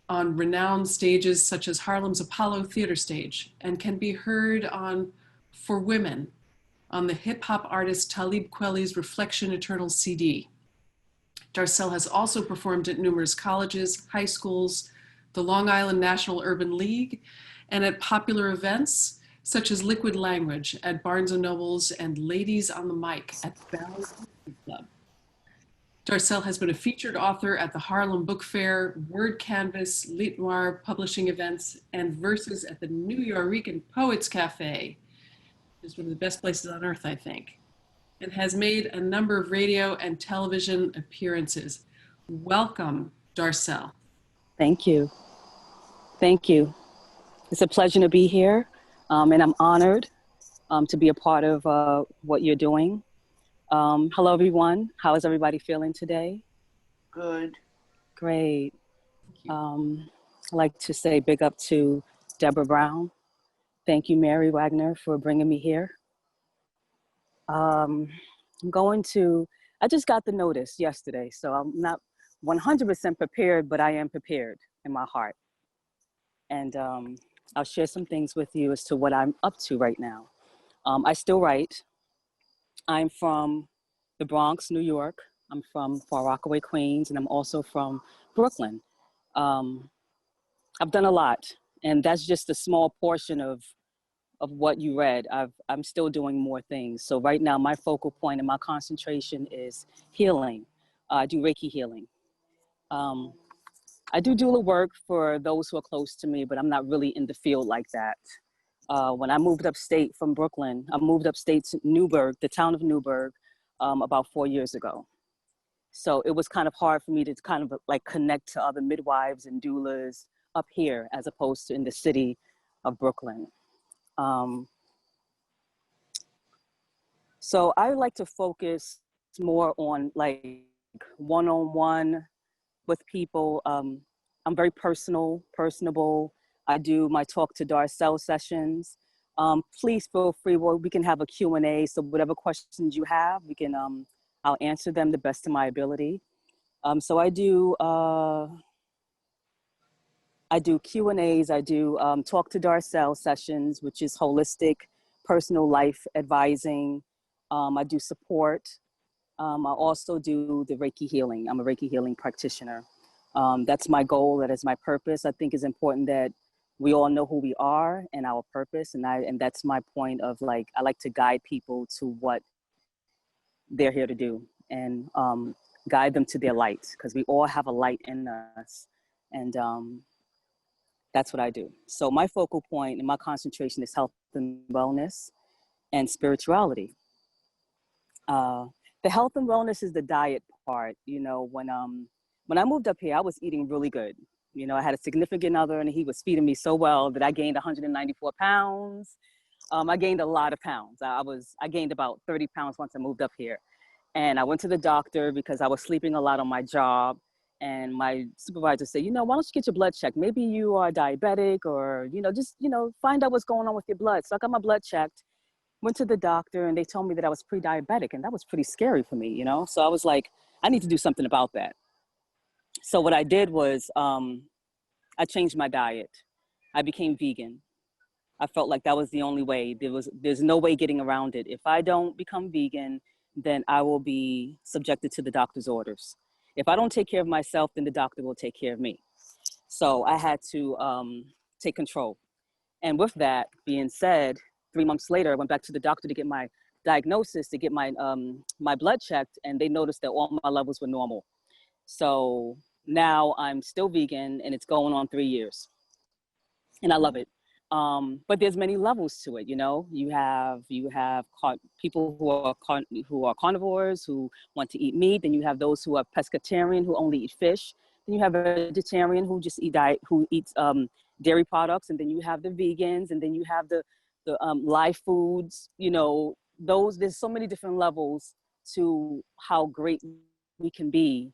on renowned stages such as Harlem's Apollo Theater Stage and can be heard on For Women on the hip hop artist Talib Kweli's Reflection Eternal CD. Darcel has also performed at numerous colleges, high schools, the Long Island National Urban League, and at popular events such as Liquid Language at Barnes & Noble's and Ladies on the Mic at the Valley Club. Darcel has been a featured author at the Harlem Book Fair, Word Canvas, Lit Noir publishing events, and verses at the New Yorican Poets Cafe. It's one of the best places on earth, I think, and has made a number of radio and television appearances. Welcome, Darcel. Thank you. Thank you. It's a pleasure to be here, and I'm honored to be a part of what you're doing. Hello, everyone. How is everybody feeling today? Good. Great. I'd like to say big up to Deborah Brown. Thank you, Mary Wagner, for bringing me here. I just got the notice yesterday, so I'm not 100% prepared, but I am prepared in my heart. And I'll share some things with you as to what I'm up to right now. I still write. I'm from the Bronx, New York. I'm from Far Rockaway, Queens, and I'm also from Brooklyn. I've done a lot, and that's just a small portion of what you read. I'm still doing more things. So right now, my focal point and my concentration is healing. I do Reiki healing. I do doula work for those who are close to me, but I'm not really in the field like that. When I moved upstate from Brooklyn, I moved upstate to Newburgh, the town of Newburgh, about 4 years ago. So it was kind of hard for me to kind of like connect to other midwives and doulas up here as opposed to in the city of Brooklyn. So I like to focus more on like one-on-one with people. I'm very personable. I do my Talk to Darcel sessions. Please feel free, we can have a Q&A. So whatever questions you have, I'll answer them the best of my ability. So I do Q&As, I do Talk to Darcel sessions, which is holistic, personal life advising. I do support. I also do the Reiki healing. I'm a Reiki healing practitioner. That's my goal, that is my purpose. I think it's important that we all know who we are and our purpose. And that's my point of like, I like to guide people to what they're here to do and guide them to their light, because we all have a light in us. And that's what I do. So my focal point and my concentration is health and wellness and spirituality. The health and wellness is the diet part. You know, when I moved up here, I was eating really good. You know, I had a significant other and he was feeding me so well that I gained 194 pounds. I gained a lot of pounds. I gained about 30 pounds once I moved up here. And I went to the doctor because I was sleeping a lot on my job. And my supervisor said, you know, why don't you get your blood checked? Maybe you are diabetic or, you know, just, you know, find out what's going on with your blood. So I got my blood checked, went to the doctor, and they told me that I was pre-diabetic. And that was pretty scary for me, you know? So I was like, I need to do something about that. So what I did was I changed my diet. I became vegan. I felt like that was the only way. There's no way getting around it. If I don't become vegan, then I will be subjected to the doctor's orders. If I don't take care of myself, then the doctor will take care of me. So I had to take control. And with that being said, 3 months later, I went back to the doctor to get my diagnosis, to get my blood checked, and they noticed that all my levels were normal. So now I'm still vegan, and it's going on 3 years. And I love it. But there's many levels to it, you know. You have people who are carnivores who want to eat meat. Then you have those who are pescatarian who only eat fish. Then you have a vegetarian who just eats dairy products. And then you have the vegans. And then you have the live foods. You know, there's so many different levels to how great we can be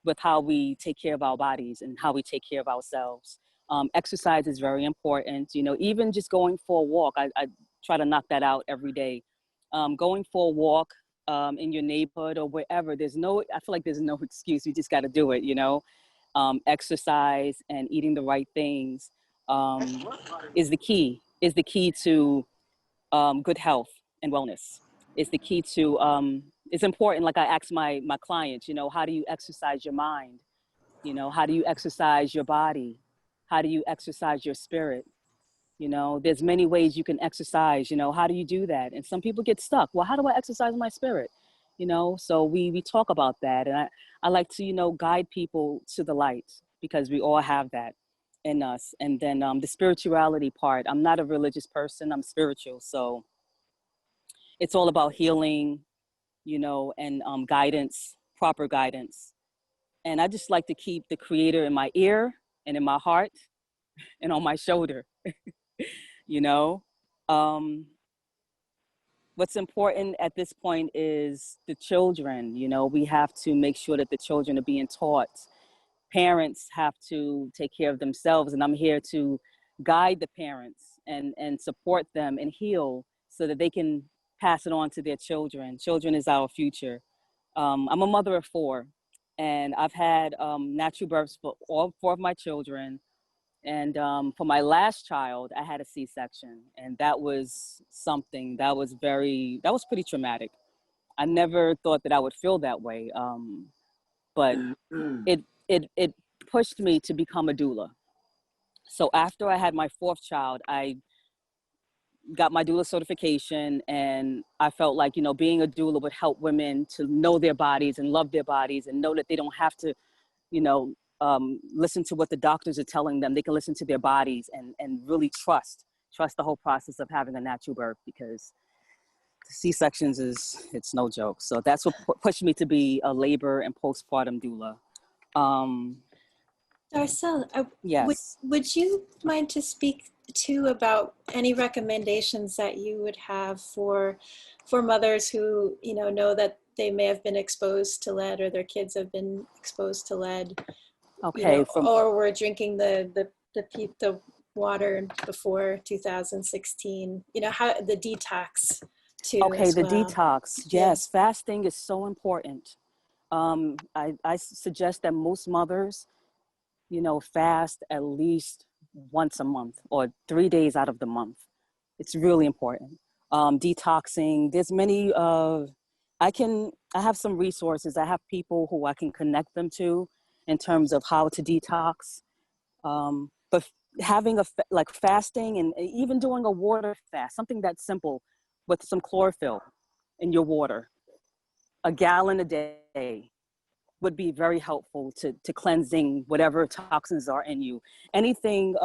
with how we take care of our bodies and how we take care of ourselves. Exercise is very important. You know, even just going for a walk, I try to knock that out every day. Going for a walk in your neighborhood or wherever, I feel like there's no excuse. You just got to do it, you know. Exercise and eating the right things is the key to good health and wellness. It's the key to, it's important. Like I ask my clients, you know, how do you exercise your mind? You know, how do you exercise your body? How do you exercise your spirit? You know, there's many ways you can exercise, you know, how do you do that? And some people get stuck. Well, how do I exercise my spirit? You know, so we talk about that. And I like to, you know, guide people to the light because we all have that in us. And then the spirituality part, I'm not a religious person, I'm spiritual. So it's all about healing, you know, and guidance, proper guidance. And I just like to keep the Creator in my ear and in my heart and on my shoulder, you know. What's important at this point is the children, you know. We have to make sure that the children are being taught. Parents have to take care of themselves, and I'm here to guide the parents and support them and heal so that they can pass it on to their children. Children is our future. I'm a mother of 4. And I've had natural births for all 4 of my children. And for my last child, I had a C-section. And that was something that was pretty traumatic. I never thought that I would feel that way. But it pushed me to become a doula. So after I had my 4th child, I got my doula certification, and I felt like, you know, being a doula would help women to know their bodies and love their bodies and know that they don't have to, you know, listen to what the doctors are telling them. They can listen to their bodies and really trust the whole process of having a natural birth, because C-sections it's no joke. So that's what pushed me to be a labor and postpartum doula. Darcel, Yes. would you mind to speak too about any recommendations that you would have for mothers who, you know that they may have been exposed to lead, or their kids have been exposed to lead, Okay, you know, or were drinking the water before 2016, you know, how the detox too. Okay, as the well. detox. Yes, fasting is so important. I suggest that most mothers, you know, fast at least once a month or 3 days out of the month. It's really important. Detoxing, there's many, I have some resources. I have people who I can connect them to in terms of how to detox. But having like fasting and even doing a water fast, something that's simple with some chlorophyll in your water, a gallon a day, would be very helpful to cleansing whatever toxins are in you. Anything,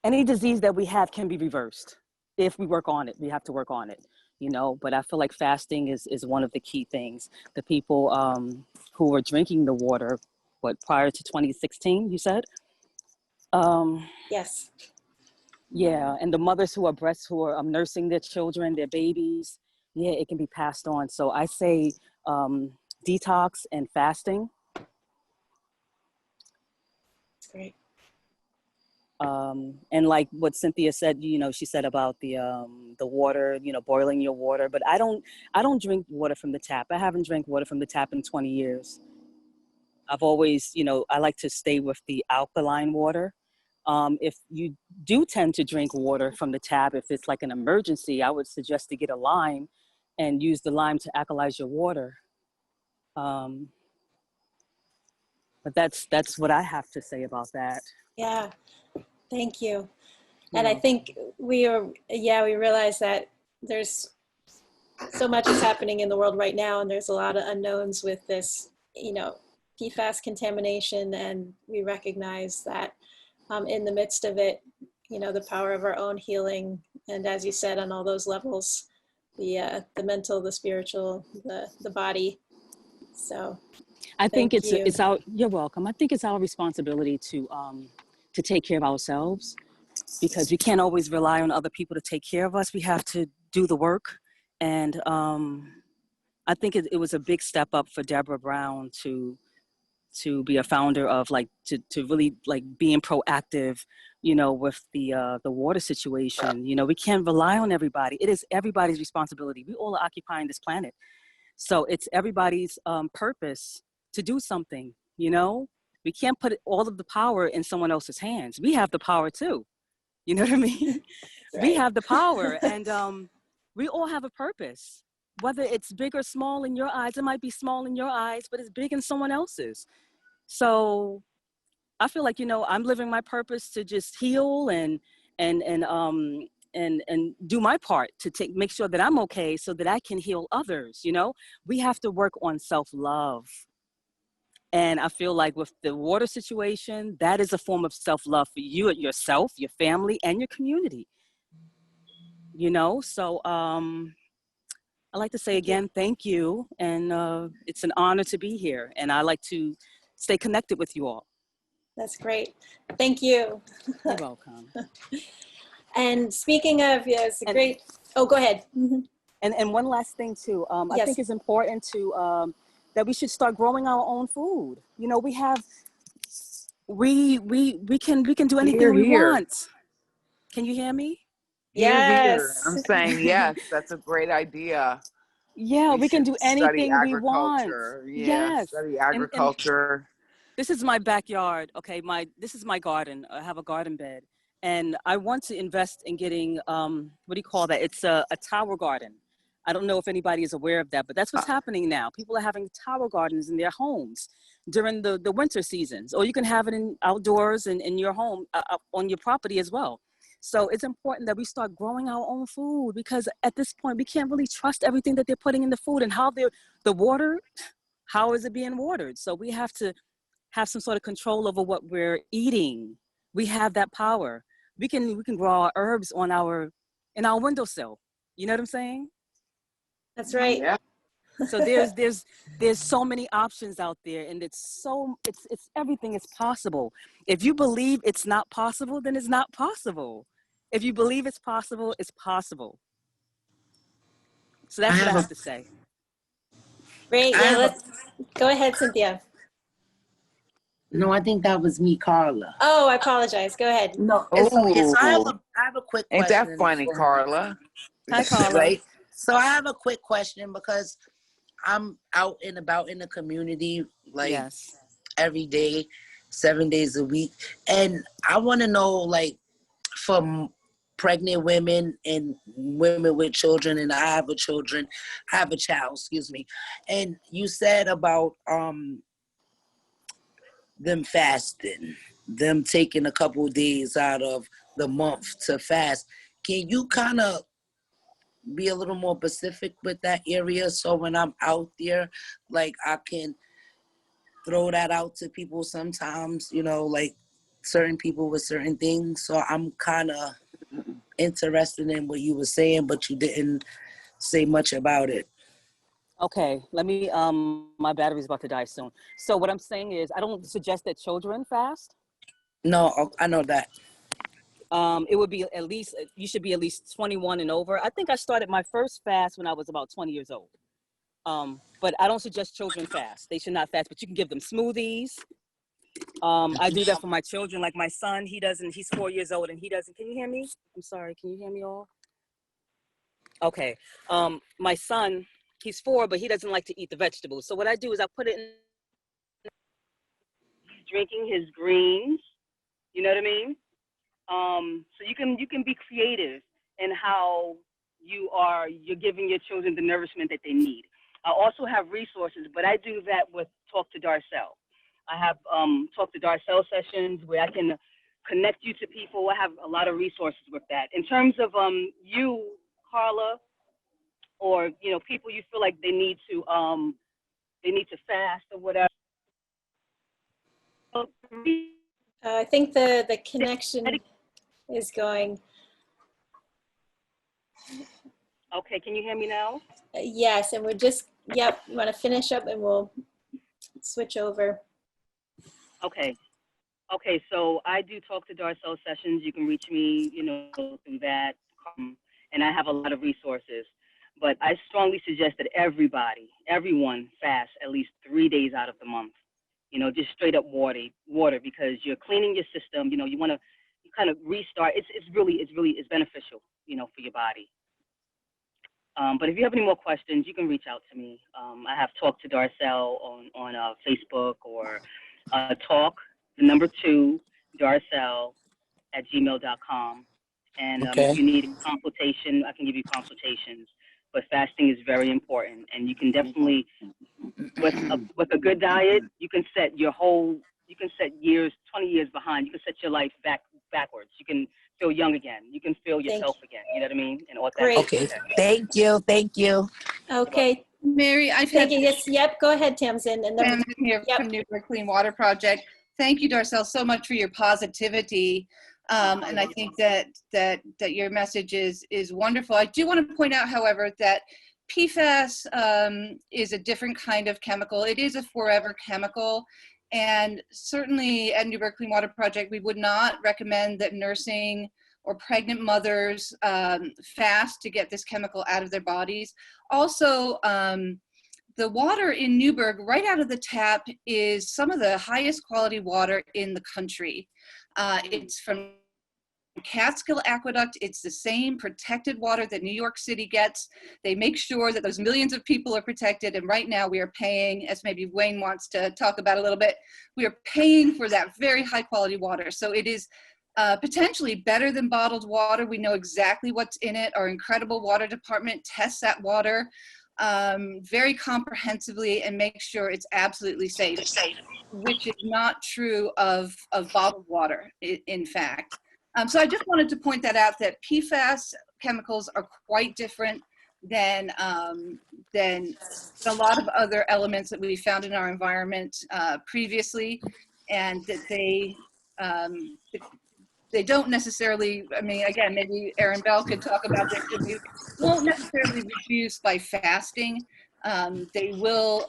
any disease that we have can be reversed if we work on it. We have to work on it, you know. But I feel like fasting is one of the key things. The people who were drinking the water, prior to 2016, you said? Yes. Yeah, and the mothers who are nursing their children, their babies, yeah, it can be passed on. So I say detox and fasting. That's great. And like what Cynthia said, you know, she said about the water, you know, boiling your water. But I don't drink water from the tap. I haven't drank water from the tap in 20 years. I've always, you know, I like to stay with the alkaline water. If you do tend to drink water from the tap, if it's like an emergency, I would suggest to get a lime and use the lime to alkalize your water. But that's what I have to say about that. Yeah, thank you. And I think we realize that there's so much is happening in the world right now, and there's a lot of unknowns with this, you know, PFAS contamination, and we recognize that in the midst of it, you know, the power of our own healing. And as you said, on all those levels, the mental, the spiritual, the body. So I think thank you. it's our, you're welcome. I think it's our responsibility to take care of ourselves, because we can't always rely on other people to take care of us. We have to do the work. And I think it was a big step up for Deborah Brown to be a founder of, like, to really, like, being proactive, you know, with the water situation. You know, we can't rely on everybody. It is everybody's responsibility. We all are occupying this planet. So it's everybody's purpose to do something, you know? We can't put all of the power in someone else's hands. We have the power too. You know what I mean? Right. We have the power, and we all have a purpose. Whether it's big or small in your eyes, it might be small in your eyes, but it's big in someone else's. So I feel like, you know, I'm living my purpose to just heal and do my part to make sure that I'm okay, so that I can heal others. You know, we have to work on self-love. And I feel like with the water situation, that is a form of self-love for you, yourself, your family, and your community. You know, so I'd like to say again, thank you. And it's an honor to be here. And I like to stay connected with you all. That's great. Thank you. You're welcome. And speaking of, yeah, it's a great, oh, go ahead. Mm-hmm. And one last thing too, Yes. I think it's important to, that we should start growing our own food. You know, we can do anything we want. Can you hear me? Yes. I'm saying yes, that's a great idea. Yeah, we can do anything we want. Yes. Study agriculture. And this is my backyard. Okay, this is my garden. I have a garden bed, and I want to invest in getting what do you call that? It's a tower garden. I don't know if anybody is aware of that, but that's what's happening now. People are having tower gardens in their homes during the winter seasons, or you can have it outdoors and in your home, on your property as well. So it's important that we start growing our own food, because at this point, we can't really trust everything that they're putting in the food, and how the water, how is it being watered? So we have to have some sort of control over what we're eating. We have that power. We can grow our herbs in our windowsill. You know what I'm saying? That's right. Yeah. So there's so many options out there, and it's everything is possible. If you believe it's not possible, then it's not possible. If you believe it's possible, it's possible. So that's what I have to say. Great. Yeah, let's go ahead, Cynthia. No, I think that was me, Carla. Oh, I apologize. Go ahead. No, it's okay. So I have a quick question. Ain't that funny, Carla? Hi, Carla. Right? So I have a quick question, because I'm out and about in the community, like every day, 7 days a week. And I want to know, like, for pregnant women and women with children, and I have a child, excuse me. And you said about them fasting, them taking a couple of days out of the month to fast. Can you kind of be a little more specific with that area, so when I'm out there, like, I can throw that out to people sometimes, you know, like certain people with certain things. So I'm kind of interested in what you were saying, but you didn't say much about it. Okay, let me, my battery's about to die soon. So what I'm saying is, I don't suggest that children fast. No, I know that. It would be you should be at least 21 and over. I think I started my first fast when I was about 20 years old. But I don't suggest children fast. They should not fast, but you can give them smoothies. I do that for my children. Like my son, he's 4 years old and he doesn't, can you hear me? I'm sorry, can you hear me all? Okay, my son, he's 4, but he doesn't like to eat the vegetables. So what I do is I put it in, drinking his greens, you know what I mean? So you can be creative in how you're giving your children the nourishment that they need. I also have resources, but I do that with Talk to Darcel. I have Talk to Darcel sessions where I can connect you to people. I have a lot of resources with that. In terms of you, Carla, or people you feel like they need to fast or whatever. I think the connection. is going. Okay, can you hear me now? Yes, and we're just, yep, you want to finish up and we'll switch over. Okay. Okay, so I do talk to Darcel Sessions. You can reach me, you know, through that. And I have a lot of resources. But I strongly suggest that everyone fast at least 3 days out of the month. You know, just straight up water, because you're cleaning your system. You know, you want to kind of restart. It's beneficial, you know, for your body. But if you have any more questions, you can reach out to me. I have talked to Darcel on Facebook, or talk, the number 2, Darcel@gmail.com. And if you need a consultation, I can give you consultations. But fasting is very important, and you can definitely, with a good diet, you can set your whole, you can set years, 20 years behind. You can set your life backwards. You can feel young again. You can feel yourself again. You know what I mean? And all that. Great. Okay. Thank you. Okay. Mary, I've had yep, go ahead, Tamsin. And then Tamsin here from Newburgh Clean Water Project. Thank you, Darcel, so much for your positivity. And I think that your message is wonderful. I do want to point out, however, that PFAS is a different kind of chemical. It is a forever chemical. And certainly at Newburgh Clean Water Project, we would not recommend that nursing or pregnant mothers fast to get this chemical out of their bodies. Also, the water in Newburgh, right out of the tap, is some of the highest quality water in the country. It's from Catskill Aqueduct. It's the same protected water that New York City gets. They make sure that those millions of people are protected. And right now we are paying, as maybe Wayne wants to talk about a little bit, we are paying for that very high quality water. So it is potentially better than bottled water. We know exactly what's in it. Our incredible water department tests that water very comprehensively and make sure it's absolutely safe, which is not true of bottled water, in fact. So I just wanted to point that out, that PFAS chemicals are quite different than a lot of other elements that we found in our environment previously, and that they don't necessarily, I mean, again, maybe Erin Bell could talk about this, won't necessarily reduce by fasting. They will,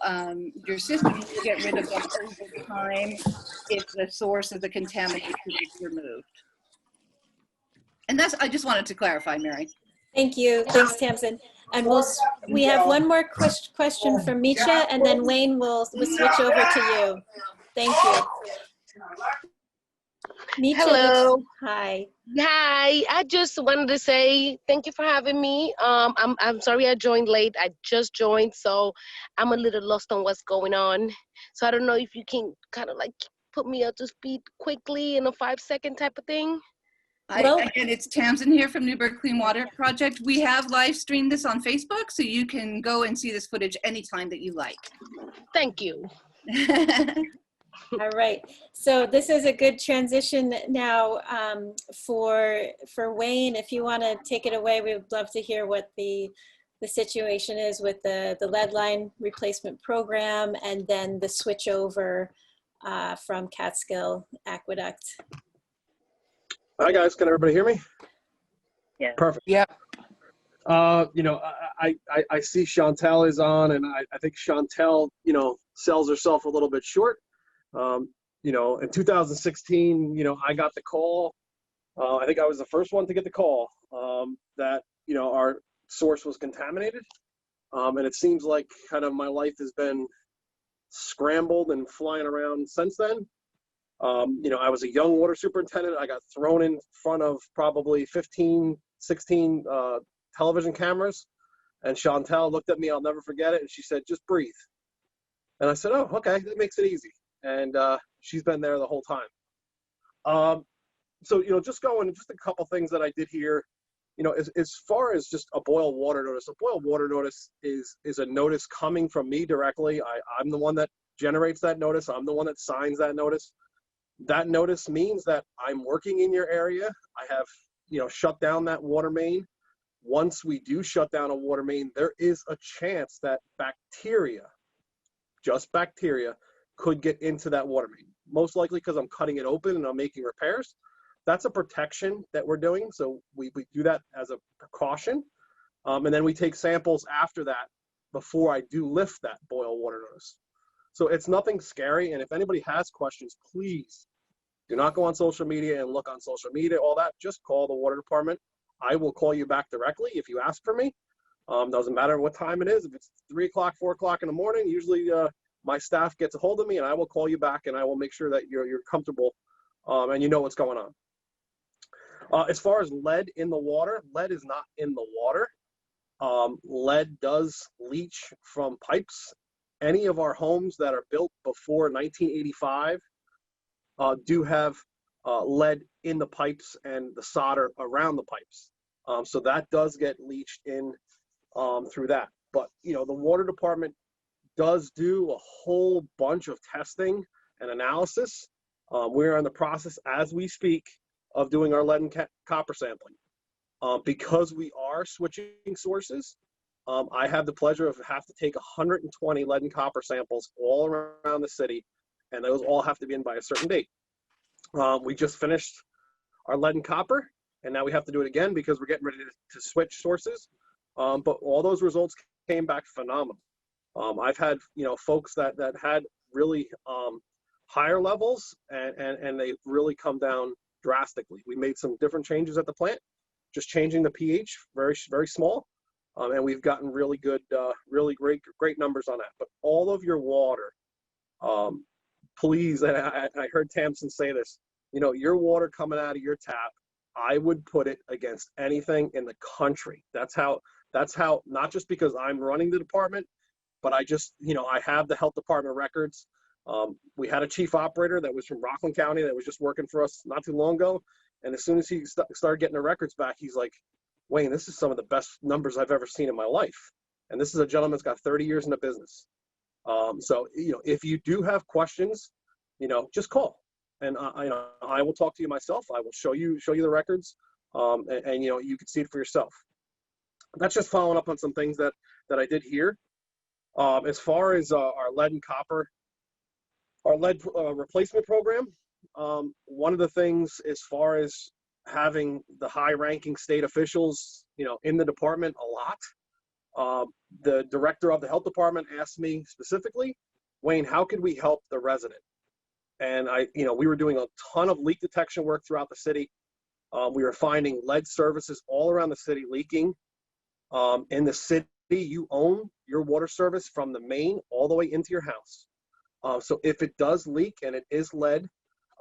your system will get rid of them over time if the source of the contamination is removed. And that's, I just wanted to clarify, Mary. Thank you. Thanks, Tamsin. And we have one more question from Misha, and then Wayne will switch over to you. Thank you. Misha, hello. Hi. Hi. I just wanted to say thank you for having me. I'm sorry I joined late. I just joined, so I'm a little lost on what's going on. So I don't know if you can kind of like put me up to speed quickly in a 5-second type of thing. Again, it's Tamsin here from Newburgh Clean Water Project. We have live streamed this on Facebook, so you can go and see this footage anytime that you like. Thank you. All right. So this is a good transition now for Wayne. If you want to take it away, we would love to hear what the situation is with the lead line replacement program, and then the switch over from Catskill Aqueduct. Hi guys, can everybody hear me? Yeah. Perfect. Yep. You know, I see Chantel is on, and I think Chantel, you know, sells herself a little bit short. You know, in 2016, you know, I got the call. I think I was the first one to get the call that, you know, our source was contaminated. And it seems like kind of my life has been scrambled and flying around since then. You know, I was a young water superintendent. I got thrown in front of probably 15, 16 television cameras. And Chantel looked at me, I'll never forget it. And she said, just breathe. And I said, oh, okay, that makes it easy. And she's been there the whole time. So, you know, just a couple things that I did here. You know, as far as just a boil water notice is a notice coming from me directly. I'm the one that generates that notice. I'm the one that signs that notice. That notice means that I'm working in your area. I have, you know, shut down that water main. Once we do shut down a water main, there is a chance that bacteria, just bacteria, could get into that water main. Most likely because I'm cutting it open and I'm making repairs. that's a protection that we're doing. So we do that as a precaution. And then we take samples after that before I do lift that boil water notice. So it's nothing scary. And if anybody has questions, please do not go on social media and look on social media, all that. Just call the water department. I will call you back directly if you ask for me. Doesn't matter what time it is. If it's 3 o'clock, 4 o'clock in the morning, usually my staff gets a hold of me and I will call you back and I will make sure that you're comfortable and you know what's going on. As far as lead in the water, lead is not in the water. Lead does leach from pipes. Any of our homes that are built before 1985 do have lead in the pipes and the solder around the pipes. So that does get leached in through that. But, you know, the water department does do a whole bunch of testing and analysis. We're in the process as we speak of doing our lead and copper sampling. Because we are switching sources, I have the pleasure of have to take 120 lead and copper samples all around the city, and those all have to be in by a certain date. We just finished our lead and copper, and now we have to do it again because we're getting ready to switch sources. But all those results came back phenomenal. I've had, you know, folks that had really higher levels, and they've really come down drastically. We made some different changes at the plant, just changing the pH, very, very small. And we've gotten really good, really great numbers on that. But all of your water, please, and I heard Tamsin say this, you know, your water coming out of your tap, I would put it against anything in the country. That's how, not just because I'm running the department, but I just, you know, I have the health department records. We had a chief operator that was from Rockland County that was just working for us not too long ago. And as soon as he started getting the records back, he's like, Wayne, this is some of the best numbers I've ever seen in my life. And this is a gentleman that's got 30 years in the business. So, you know, if you do have questions, you know, just call. And I will talk to you myself. I will show you the records, and you know, you can see it for yourself. That's just following up on some things that I did here. As far as our lead and copper, our lead replacement program, one of the things as far as having the high-ranking state officials, you know, in the department a lot, the director of the health department asked me specifically, Wayne, how could we help the resident? And we were doing a ton of leak detection work throughout the city. We were finding lead services all around the city leaking. In the city, you own your water service from the main all the way into your house. So if it does leak and it is lead,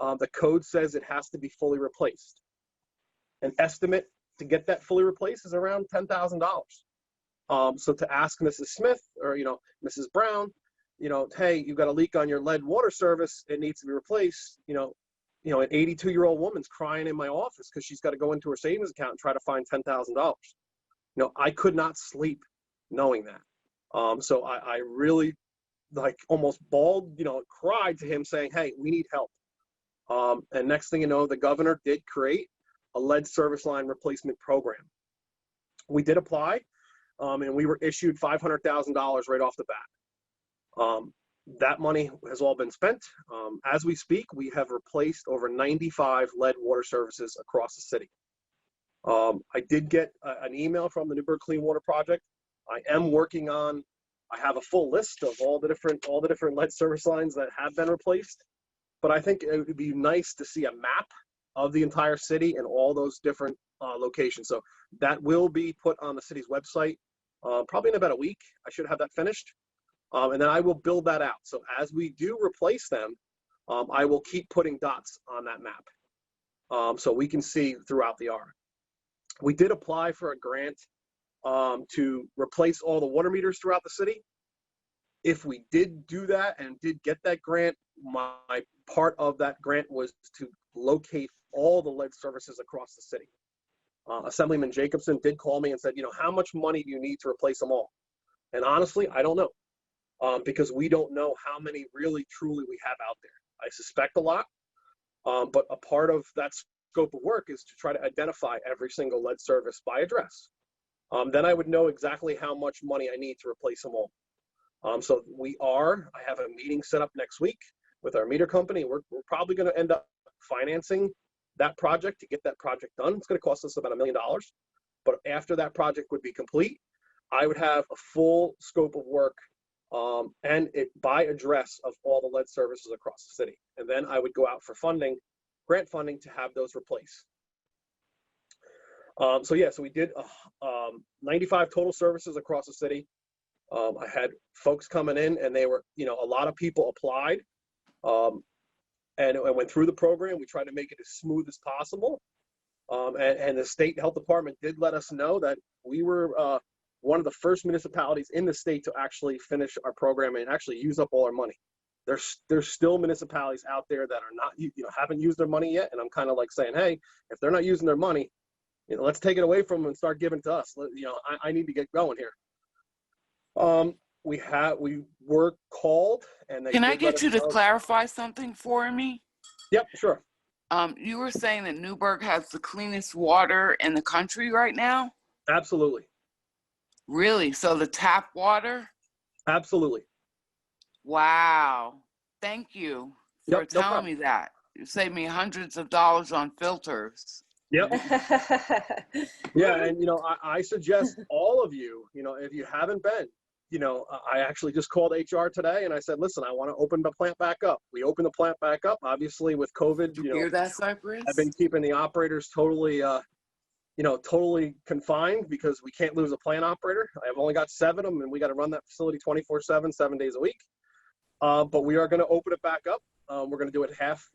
the code says it has to be fully replaced. An estimate to get that fully replaced is around $10,000. So to ask Mrs. Smith or, you know, Mrs. Brown, you know, hey, you've got a leak on your lead water service, it needs to be replaced. You know, an 82-year-old woman's crying in my office because she's got to go into her savings account and try to find $10,000. You know, I could not sleep knowing that. So I really, like, almost bawled, you know, cried to him saying, hey, we need help. And next thing you know, the governor did create a lead service line replacement program. We did apply, and we were issued $500,000 right off the bat. That money has all been spent. As we speak, we have replaced over 95 lead water services across the city. I did get an email from the Newburgh Clean Water Project. I am working on, I have a full list of all the different lead service lines that have been replaced. But I think it would be nice to see a map of the entire city and all those different locations. So that will be put on the city's website probably in about a week. I should have that finished. And then I will build that out. So as we do replace them, I will keep putting dots on that map so we can see throughout the R. We did apply for a grant to replace all the water meters throughout the city. If we did do that and did get that grant, my part of that grant was to locate all the lead services across the city. Assemblyman Jacobson did call me and said, you know, how much money do you need to replace them all? And honestly, I don't know. Because we don't know how many really truly we have out there. I suspect a lot, but a part of that scope of work is to try to identify every single lead service by address. Then I would know exactly how much money I need to replace them all. So I have a meeting set up next week with our meter company. We're probably going to end up financing that project, to get that project done, it's going to cost us about $1 million. But after that project would be complete, I would have a full scope of work and it by address of all the lead services across the city. And then I would go out for funding, grant funding, to have those replaced. So yeah, so we did 95 total services across the city. I had folks coming in, and they were, you know, a lot of people applied, and I went through the program. We tried to make it as smooth as possible. And the state health department did let us know that we were one of the first municipalities in the state to actually finish our program and actually use up all our money. There's still municipalities out there that are not, you know, haven't used their money yet. And I'm kind of like saying, hey, if they're not using their money, you know, let's take it away from them and start giving it to us. You know, I need to get going here. We were called, and they Can I get you to clarify something for me? Yep, sure. You were saying that Newburgh has the cleanest water in the country right now? Absolutely. Really? So the tap water? Absolutely. Wow. Thank you for telling me that. You saved me hundreds of dollars on filters. Yep. Yeah, and you know, I suggest all of you, you know, if you haven't been, you know, I actually just called HR today and I said, listen, I want to open the plant back up. We opened the plant back up. Obviously, with COVID, you know, hear that, Cypress? I've been keeping the operators totally, you know, totally confined because we can't lose a plant operator. I've only got 7 of them, and we got to run that facility 24/7, 7 days a week. But we are going to open it back up. We're going to do it half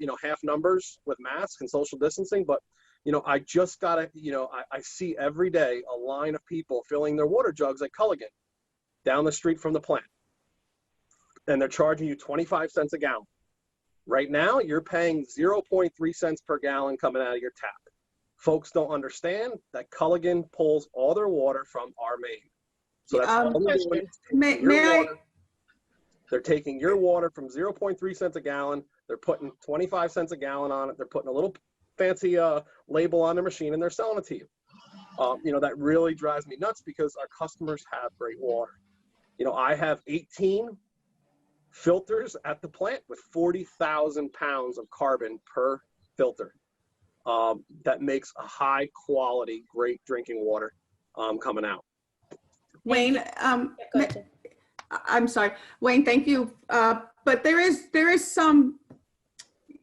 numbers with masks and social distancing. But, you know, I just got to, you know, I see every day a line of people filling their water jugs at Culligan down the street from the plant. And they're charging you 25 cents a gallon. Right now, you're paying 0.3 cents per gallon coming out of your tap. Folks don't understand that Culligan pulls all their water from our main. So that's all they're doing. They're taking your water from 0.3 cents a gallon. They're putting 25 cents a gallon on it. They're putting a little fancy label on their machine, and they're selling it to you. You know, that really drives me nuts because our customers have great water. You know, I have 18 filters at the plant with 40,000 pounds of carbon per filter. That makes a high quality, great drinking water coming out. Wayne, I'm sorry, Wayne, thank you. But there is some,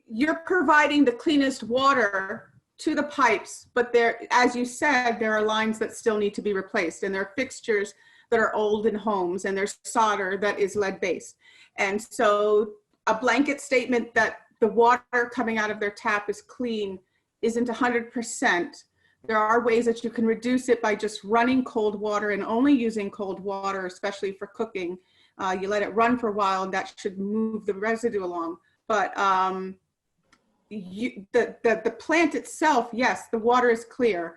you're providing the cleanest water to the pipes, but there, as you said, there are lines that still need to be replaced, and there are fixtures that are old in homes, and there's solder that is lead-based. And so a blanket statement that the water coming out of their tap is clean isn't 100%. There are ways that you can reduce it by just running cold water and only using cold water, especially for cooking. You let it run for a while, and that should move the residue along. But the plant itself, yes, the water is clear.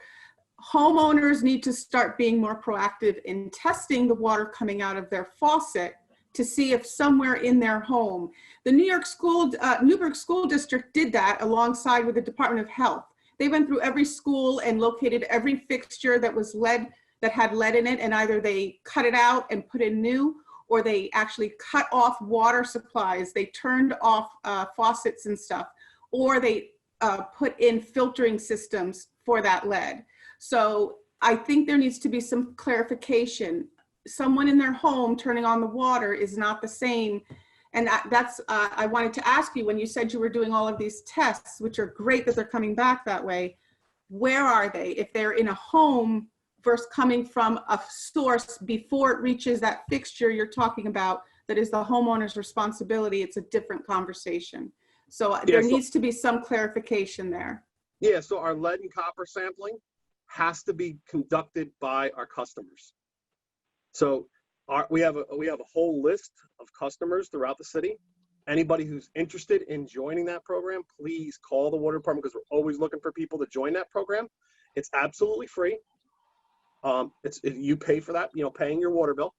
Homeowners need to start being more proactive in testing the water coming out of their faucet to see if somewhere in their home. The Newburgh School District did that alongside with the Department of Health. They went through every school and located every fixture that was lead, that had lead in it, and either they cut it out and put in new, or they actually cut off water supplies. They turned off faucets and stuff, or they put in filtering systems for that lead. So I think there needs to be some clarification. Someone in their home turning on the water is not the same. And that's, I wanted to ask you, when you said you were doing all of these tests, which are great that they're coming back that way, where are they? If they're in a home versus coming from a source before it reaches that fixture you're talking about, that is the homeowner's responsibility, it's a different conversation. So there needs to be some clarification there. Yeah, so our lead and copper sampling has to be conducted by our customers. So we have a whole list of customers throughout the city. Anybody who's interested in joining that program, please call the water department, because we're always looking for people to join that program. It's absolutely free. You pay for that, you know, paying your water bill.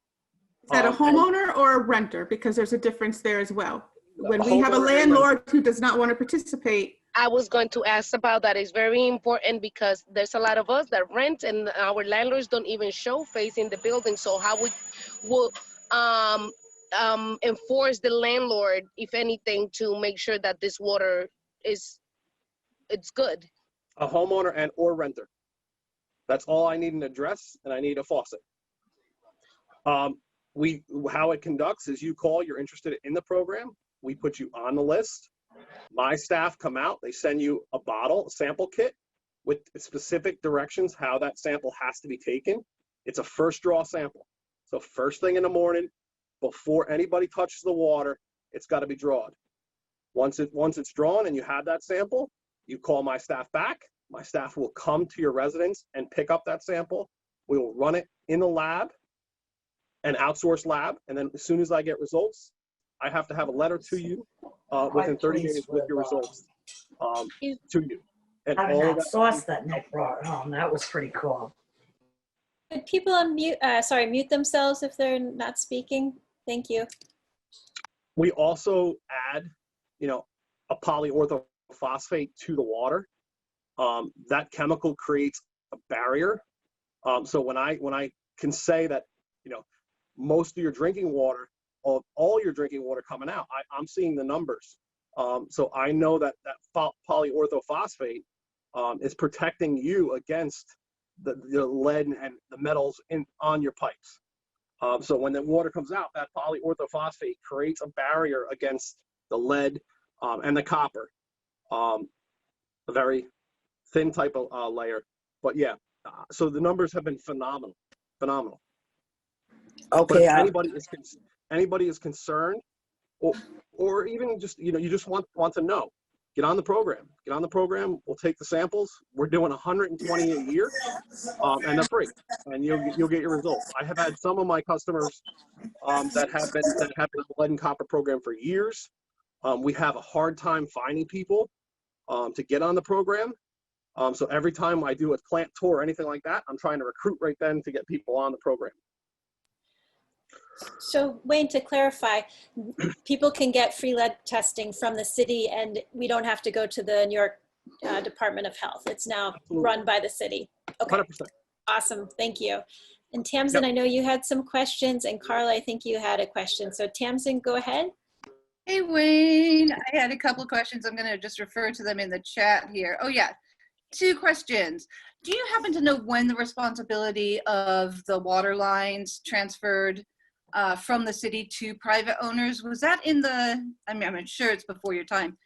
Is that a homeowner or a renter? Because there's a difference there as well. When we have a landlord who does not want to participate. I was going to ask about that. It's very important because there's a lot of us that rent and our landlords don't even show face in the building. So how would enforce the landlord, if anything, to make sure that this water is it's good? A homeowner and or renter. That's all I need: an address and I need a faucet. How it conducts is you call, you're interested in the program. We put you on the list. My staff come out, they send you a bottle, a sample kit with specific directions how that sample has to be taken. It's a first draw sample. So first thing in the morning, before anybody touches the water, it's got to be drawn. Once it's drawn and you have that sample, you call my staff back. My staff will come to your residence and pick up that sample. We will run it in the lab, an outsourced lab, and then as soon as I get results, I have to have a letter to you within 30 days with your results to you. And Having all that that sauce that Nick brought home, that was pretty cool. Could people unmute, mute themselves if they're not speaking? Thank you. we also add, a polyorthophosphate to the water. That chemical creates a barrier. So when I can say that, most of your drinking water, all your drinking water coming out, I'm seeing the numbers. So I know that polyorthophosphate is protecting you against the lead and the metals on your pipes. So when the water comes out, that polyorthophosphate creates a barrier against the lead and the copper, a very thin type of layer. But yeah, so the numbers have been phenomenal. Okay. But if anybody is concerned, or even just, you just want to know, get on the program. We'll take the samples. We're doing 120 a year, and they're free, and you'll get your results. I have had some of my customers that have been in the lead and copper program for years. We have a hard time finding people to get on the program. So every time I do a plant tour or anything like that, I'm trying to recruit right then to get people on the program. So Wayne, to clarify, people can get free lead testing from the city and we don't have to go to the New York Department of Health. It's now run by the city. Okay, 100%. Awesome, thank you. And Tamsin, I know you had some questions, and Carla, I think you had a question. So Tamsin, go ahead. Hey Wayne, I had a couple of questions. I'm gonna just refer to them in the chat here. Oh yeah, 2 questions. Do you happen to know when the responsibility of the water lines transferred from the city to private owners? Was that in the, I'm sure it's before your time,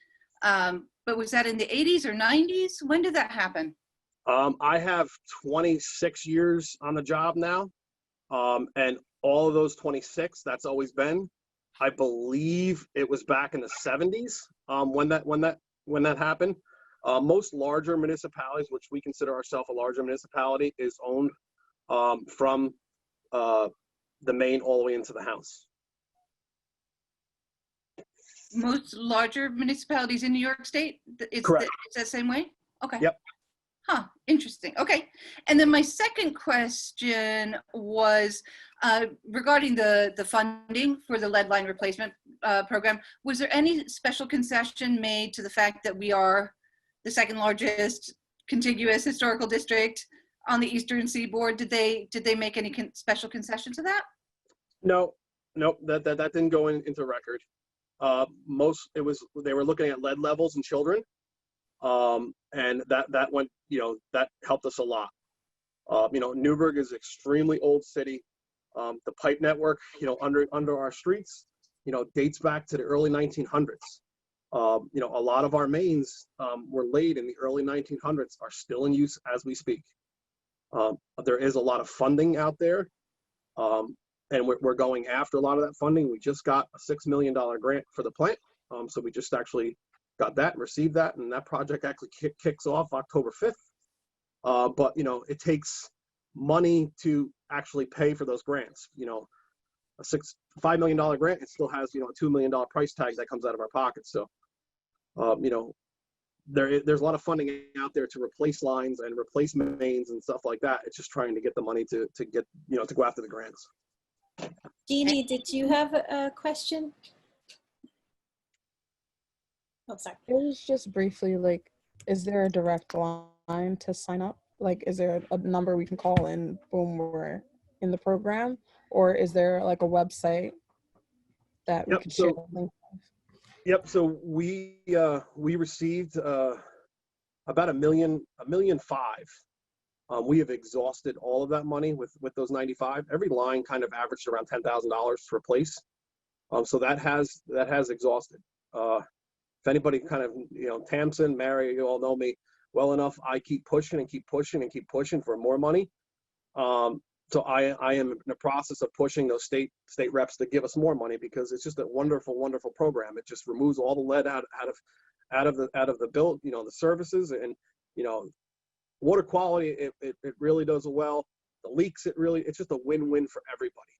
but was that in the 80s or 90s? When did that happen? I have 26 years on the job now, and all of those 26, that's always been. I believe it was back in the 70s when that happened. Most larger municipalities, which we consider ourselves a larger municipality, is owned from the main all the way into the house. Most larger municipalities in New York State? Correct. It's the same way? Okay. Yep. Huh, interesting. Okay. And then my second question was regarding the funding for the lead line replacement program. Was there any special concession made to the fact that we are the second largest contiguous historical district on the Eastern Seaboard? Did they make any special concession to that? No, that didn't go into record. They were looking at lead levels in children, and that went, that helped us a lot. Newburgh is an extremely old city. The pipe network, under our streets, dates back to the early 1900s. A lot of our mains were laid in the early 1900s, are still in use as we speak. There is a lot of funding out there, and we're going after a lot of that funding. We just got a $6 million grant for the plant, so we just actually got that, received that, and that project actually kicks off October 5th. But it takes money to actually pay for those grants. A $5 million grant, it still has a $2 million price tag that comes out of our pockets. So there's a lot of funding out there to replace lines and replace mains and stuff like that. It's just trying to get the money to get to go after the grants. Jeannie, did you have a question? Oh, sorry. It was just briefly like, is there a direct line to sign up? Like, is there a number we can call and boom, we're in the program? Or is there like a website that we could share the link with? Yep. So we received about $1.5 million. We have exhausted all of that money with those 95. Every line kind of averaged around $10,000 to replace. So that has exhausted. If anybody kind of, Tamsin, Mary, you all know me well enough, I keep pushing and keep pushing and keep pushing for more money. So I am in the process of pushing those state reps to give us more money, because it's just a wonderful, wonderful program. It just removes all the lead out of the bill, the services, and, water quality, it really does well. The leaks, it's just a win-win for everybody.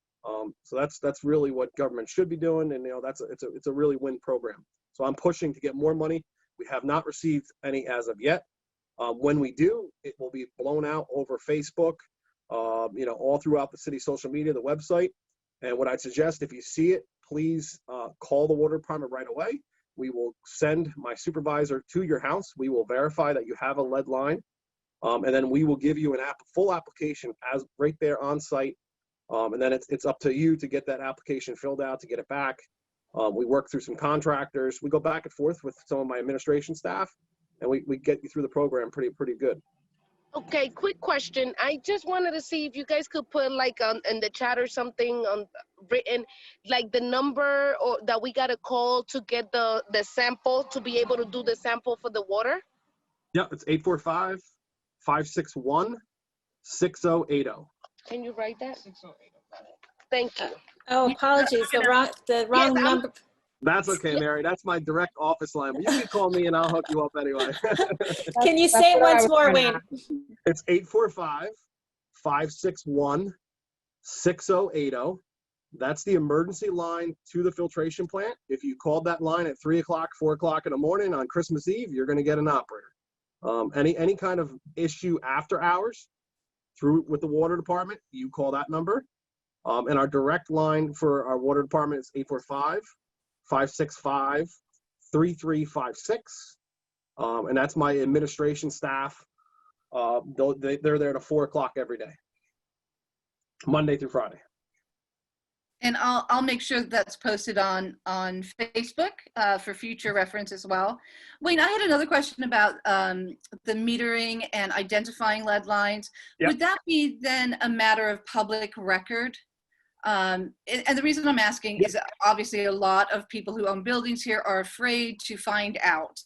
So that's really what government should be doing, and it's a really win program. So I'm pushing to get more money. We have not received any as of yet. When we do, it will be blown out over Facebook, all throughout the city social media, the website. And what I'd suggest, if you see it, please call the water department right away. We will send my supervisor to your house. We will verify that you have a lead line. And then we will give you a full application as right there on site. And then it's up to you to get that application filled out, to get it back. We work through some contractors. We go back and forth with some of my administration staff, and we get you through the program pretty good. Okay, quick question. I just wanted to see if you guys could put like in the chat or something written, like the number or that we got to call to get the sample, to be able to do the sample for the water. Yeah, it's 845-561-6080. Can you write that? Thank you. Oh, apologies, the wrong number. That's okay, Mary. That's my direct office line. But you can call me and I'll hook you up anyway. Can you say it once more, Wayne? It's 845-561-6080. That's the emergency line to the filtration plant. If you called that line at 3 o'clock, 4 o'clock in the morning on Christmas Eve, you're going to get an operator. Any kind of issue after hours with the water department, you call that number. And our direct line for our water department is 845-565-3356. And that's my administration staff. They're there to 4 o'clock every day, Monday through Friday. And I'll make sure that's posted on Facebook for future reference as well. Wayne, I had another question about the metering and identifying lead lines. Yep. Would that be then a matter of public record? And the reason I'm asking is obviously a lot of people who own buildings here are afraid to find out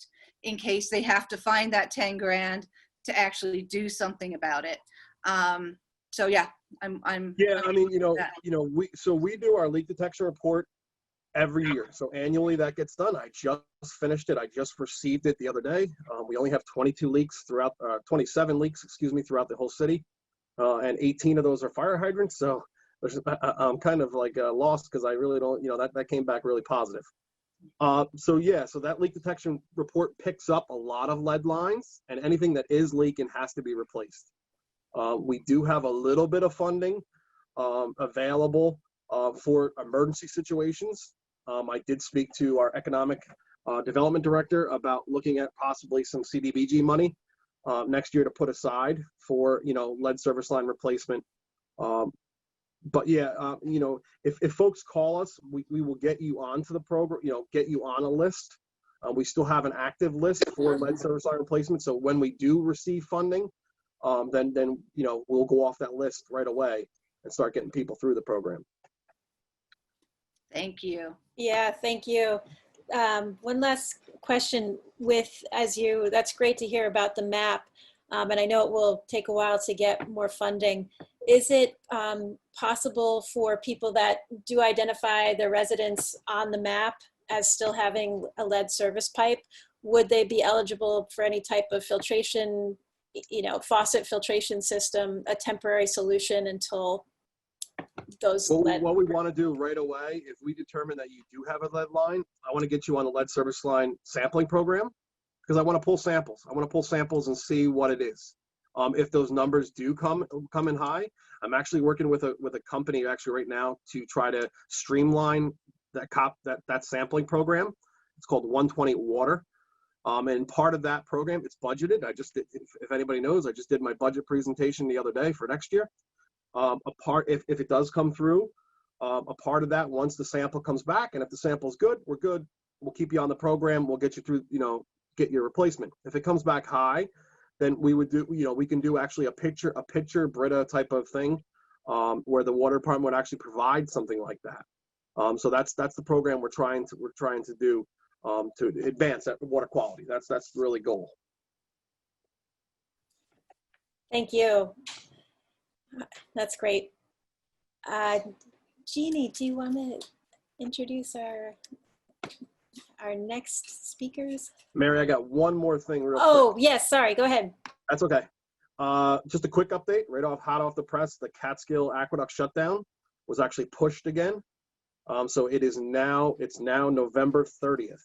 in case they have to find that 10 grand to actually do something about it. So yeah, I'm yeah, I mean, we do our leak detection report every year. So annually that gets done. I just finished it. I just received it the other day. We only have 27 leaks, throughout the whole city. And 18 of those are fire hydrants. So I'm kind of like lost because I really don't, that came back really positive. So that leak detection report picks up a lot of lead lines, and anything that is leaking has to be replaced. We do have a little bit of funding available for emergency situations. I did speak to our economic development director about looking at possibly some CDBG money next year to put aside for, lead service line replacement. But yeah, if folks call us, we will get you onto the program, get you on a list. We still have an active list for lead service line replacement. So when we do receive funding, then we'll go off that list right away and start getting people through the program. Thank you. Yeah, thank you. One last question that's great to hear about the map. And I know it will take a while to get more funding. Is it possible for people that do identify their residents on the map as still having a lead service pipe? Would they be eligible for any type of filtration, faucet filtration system, a temporary solution until those lead? What we want to do right away, if we determine that you do have a lead line, I want to get you on the lead service line sampling program, because I want to pull samples. I want to pull samples and see what it is. If those numbers do come in high, I'm actually working with a company actually right now to try to streamline that sampling program. It's called 120 Water. And part of that program, it's budgeted. If anybody knows, I just did my budget presentation the other day for next year. If it does come through, a part of that, once the sample comes back, and if the sample's good, we're good. We'll keep you on the program. We'll get you through, get your replacement. If it comes back high, then we would do, we can do actually a pitcher Brita type of thing, where the water department would actually provide something like that. So that's the program we're trying to do to advance that water quality. That's really goal. Thank you. That's great. Jeannie, do you want to introduce our next speakers? Mary, I got one more thing real quick. Oh, yes, sorry, go ahead. That's okay. Just a quick update, hot off the press, the Catskill Aqueduct shutdown was actually pushed again. So it's now November 30th,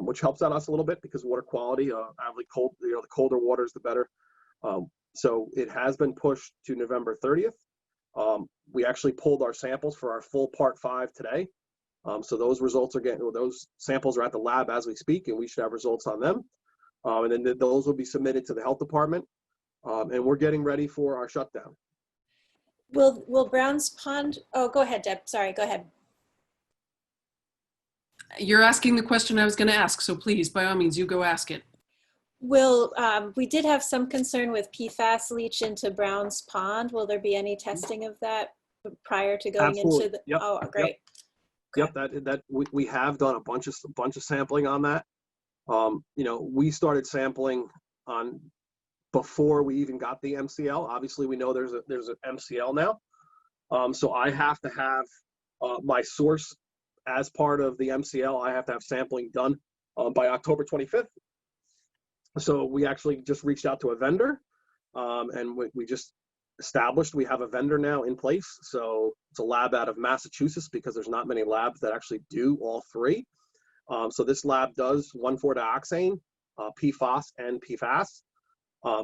which helps out us a little bit because water quality, cold, the colder waters, the better. So it has been pushed to November 30th. We actually pulled our samples for our full part 5 today. So those samples are at the lab as we speak, and we should have results on them. And then those will be submitted to the health department. And we're getting ready for our shutdown. Will Browns Pond, oh, go ahead, Deb, sorry, go ahead. You're asking the question I was going to ask, so please, by all means, you go ask it. We did have some concern with PFAS leach into Browns Pond. Will there be any testing of that prior to going Absolutely. into the? Yep. Oh, great. Yep. That we have done a bunch of sampling on that. We started sampling on before we even got the MCL. Obviously, we know there's an MCL now. So I have to have my source as part of the MCL. I have to have sampling done by October 25th. So we actually just reached out to a vendor, and we just established we have a vendor now in place. So it's a lab out of Massachusetts because there's not many labs that actually do all 3. So this lab does 1,4-dioxane, PFAS, and PFAS.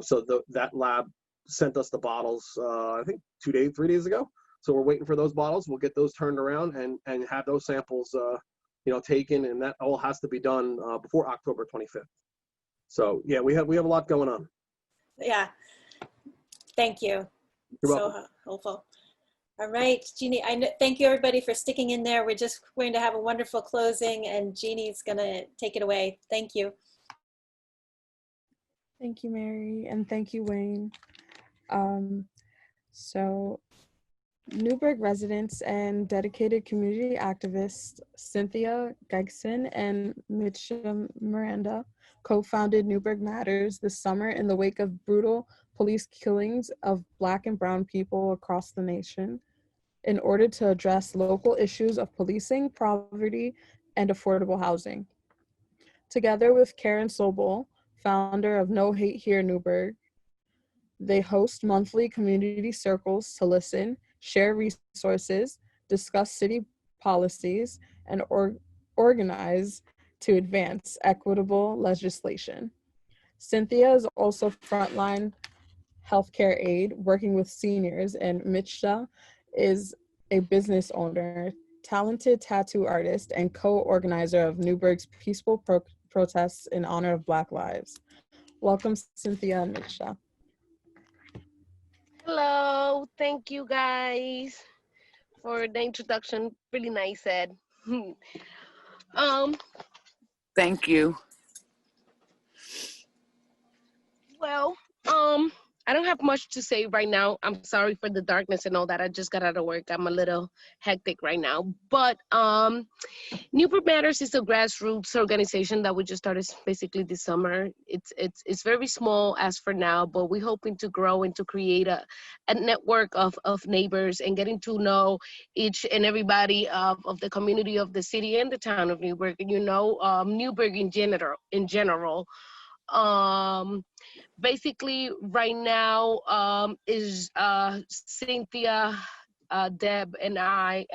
So that lab sent us the bottles, I think 3 days ago. So we're waiting for those bottles. We'll get those turned around and have those samples, taken, and that all has to be done before October 25th. So yeah, we have a lot going on. Yeah, thank you. You're so welcome. helpful. All right, Jeannie, thank you everybody for sticking in there. We're just going to have a wonderful closing and Jeannie's gonna take it away. Thank you. Thank you, Mary, and thank you, Wayne. So Newburgh residents and dedicated community activists Cynthia Gegson and Mitchum Miranda co-founded Newburgh Matters this summer in the wake of brutal police killings of Black and Brown people across the nation in order to address local issues of policing, poverty, and affordable housing. Together with Karen Sobel, founder of No Hate Here Newburgh, they host monthly community circles to listen, share resources, discuss city policies, and organize to advance equitable legislation. Cynthia is also frontline healthcare aide working with seniors, and Mitcha is a business owner, talented tattoo artist, and co-organizer of Newburgh's peaceful protests in honor of Black lives. Welcome, Cynthia and Mitcha. Hello, thank you guys for the introduction. Really nice, Ed. Thank you. Well, I don't have much to say right now. I'm sorry for the darkness and all that. I just got out of work. I'm a little hectic right now. But Newburgh Matters is a grassroots organization that we just started basically this summer. It's very small as for now, but we're hoping to grow and to create a network of neighbors and getting to know each and everybody of the community of the city and the town of Newburgh. Newburgh in general. Basically right now is Cynthia, Deb, and I.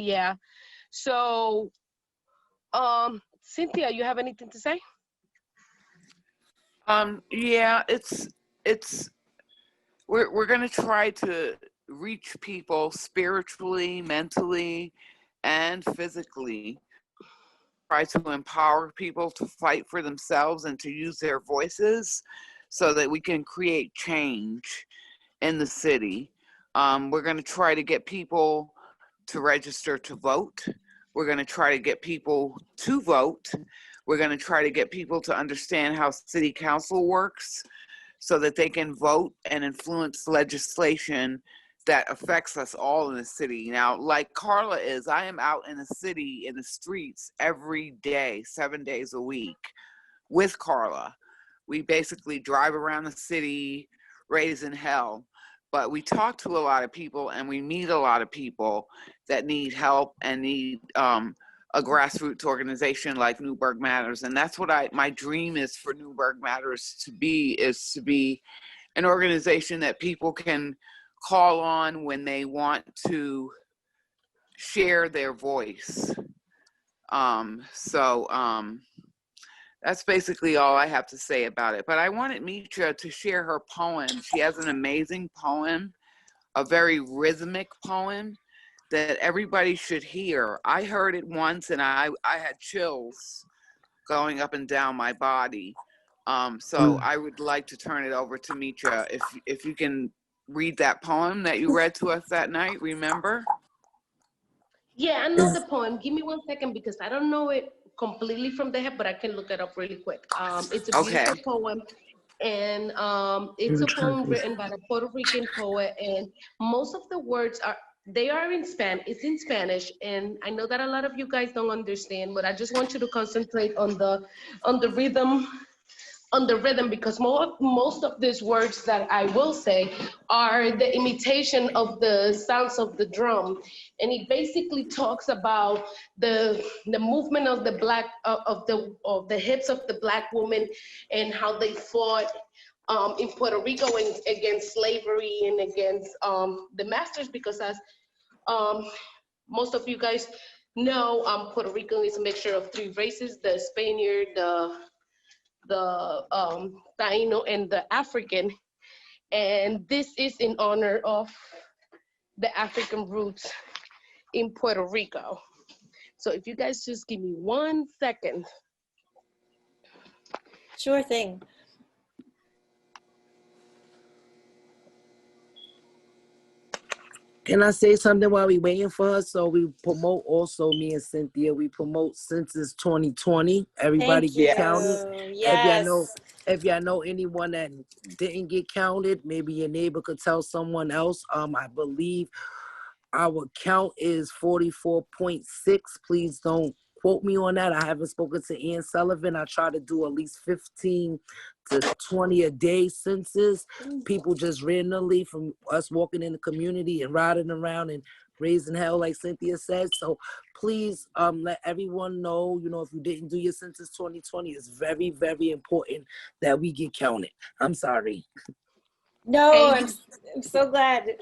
Yeah. So, Cynthia, you have anything to say? Yeah, we're gonna try to reach people spiritually, mentally, and physically. Try to empower people to fight for themselves and to use their voices so that we can create change in the city. We're going to try to get people to register to vote. We're going to try to get people to vote. We're going to try to get people to understand how city council works so that they can vote and influence legislation that affects us all in the city. Now, like Carla is, I am out in the city, in the streets every day, 7 days a week with Carla. We basically drive around the city, raising hell. But we talk to a lot of people and we meet a lot of people that need help and need a grassroots organization like Newburgh Matters. And that's what my dream is for Newburgh Matters to be an organization that people can call on when they want to share their voice. That's basically all I have to say about it. But I wanted Mitra to share her poem. She has an amazing poem, a very rhythmic poem that everybody should hear. I heard it once and I had chills going up and down my body. So I would like to turn it over to Mitra. If you can read that poem that you read to us that night, remember? Yeah, I know the poem. Give me 1 second because I don't know it completely from the head, but I can look it up really quick. It's a beautiful poem, and it's a poem written by a Puerto Rican poet, and most of the words are in Spanish. It's in Spanish, and I know that a lot of you guys don't understand, but I just want you to concentrate on the rhythm. Because most of these words that I will say are the imitation of the sounds of the drum, and it basically talks about the movement of the black of the hips of the black woman and how they fought in Puerto Rico against slavery and against the masters, because as most of you guys know, Puerto Rico is a mixture of 3 races: the Spaniard, the Taino, and the African. And this is in honor of the African roots in Puerto Rico. So if you guys just give me 1 second. Sure thing. Can I say something while we waiting for her? So we promote also, me and Cynthia, we promote Census 2020. Everybody get counted. Yes. If y'all know anyone that didn't get counted, maybe your neighbor could tell someone else. I believe our count is 44.6. Please don't quote me on that. I haven't spoken to Ann Sullivan. I try to do at least 15 to 20 a day census. People just randomly from us walking in the community and riding around and raising hell, like Cynthia said. So please let everyone know, if you didn't do your census 2020, it's very, very important that we get counted. I'm sorry. No, I'm so glad.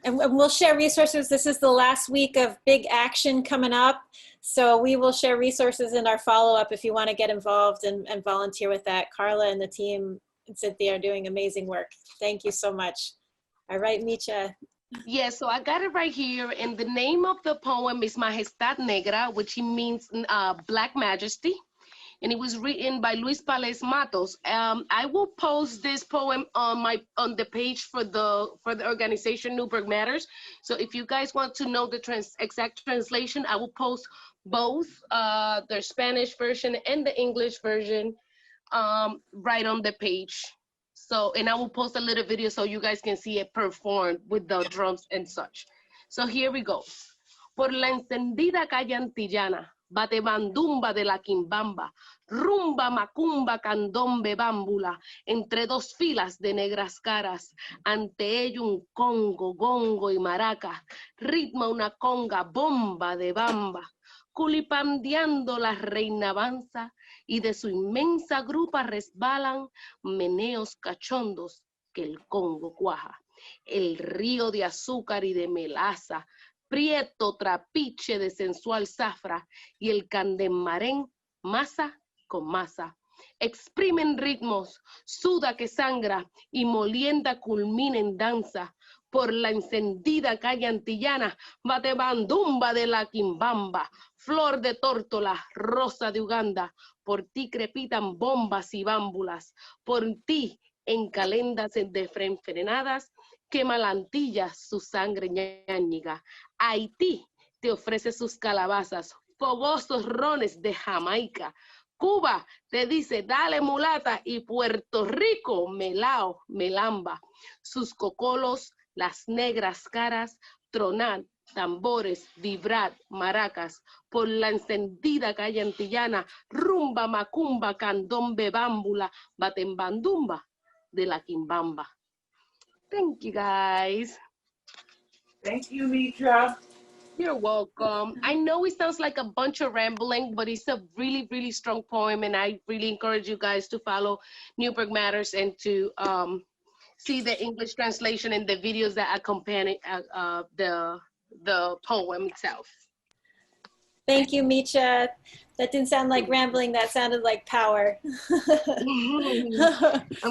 And we'll share resources. This is the last week of big action coming up. So we will share resources in our follow-up if you want to get involved and volunteer with that. Carla and the team and Cynthia are doing amazing work. Thank you so much. All right, Micha. Yeah, so I got it right here. And the name of the poem is Majestad Negra, which means Black Majesty. And it was written by Luis Pales Matos. I will post this poem on the page for the organization Newburgh Matters. So if you guys want to know the exact translation, I will post both the Spanish version and the English version right on the page. So, and I will post a little video so you guys can see it performed with the drums and such. So here we go. Por la encendida calle antillana, bate bandumba de la quimbamba, rumba, macumba, candombe, bámbula, entre 2 filas de negras caras, ante ello un congo, gongo y maraca, ritma una conga, bomba de bamba, culipandeando la reina avanza, y de su inmensa grupa resbalan meneos cachondos que el Congo cuaja, el río de azúcar y de melaza, prieto trapiche de sensual zafra, y el candemarén masa con masa. Exprimen ritmos, suda que sangra, y molienda culmina en danza. Por la encendida calle antillana, bate bandumba de la quimbamba, flor de tórtola, rosa de Uganda, por ti crepitan bombas y bámbulas, por ti en calendas desenfrenadas, quema la antilla su sangre ñáñiga. Haití te ofrece sus calabazas, fogosos rones de Jamaica. Cuba te dice, dale mulata, y Puerto Rico, melao, melamba. Sus cocolos, las negras caras, tronar, tambores, vibrar, maracas, por la encendida calle antillana, rumba, macumba, candombe, bámbula, batembandumba de la quimbamba. Thank you, guys. Thank you, Mitra. You're welcome. I know it sounds like a bunch of rambling, but it's a really, really strong poem, and I really encourage you guys to follow Newburgh Matters and to see the English translation and the videos that accompany the poem itself. Thank you, Micha. That didn't sound like rambling, that sounded like power. I'm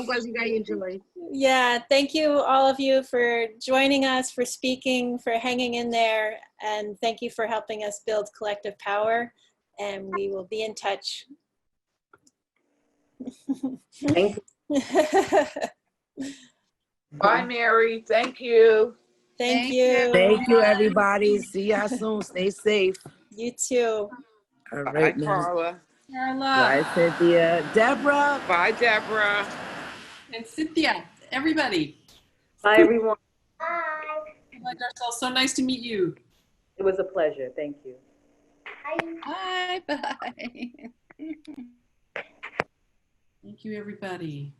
glad you guys enjoyed. Yeah, thank you all of you for joining us, for speaking, for hanging in there, and thank you for helping us build collective power, and we will be in touch. Thank you. Bye, Mary. Thank you. Thank you. Thank you, everybody. See y'all soon. Stay safe. You too. All right, Bye, now. Carla. Bye, Cynthia. Deborah. Bye, Deborah. And Cynthia, everybody. Bye, everyone. Bye, Darcel. So nice to meet you. It was a pleasure. Thank you. Bye. Bye. Thank you, everybody.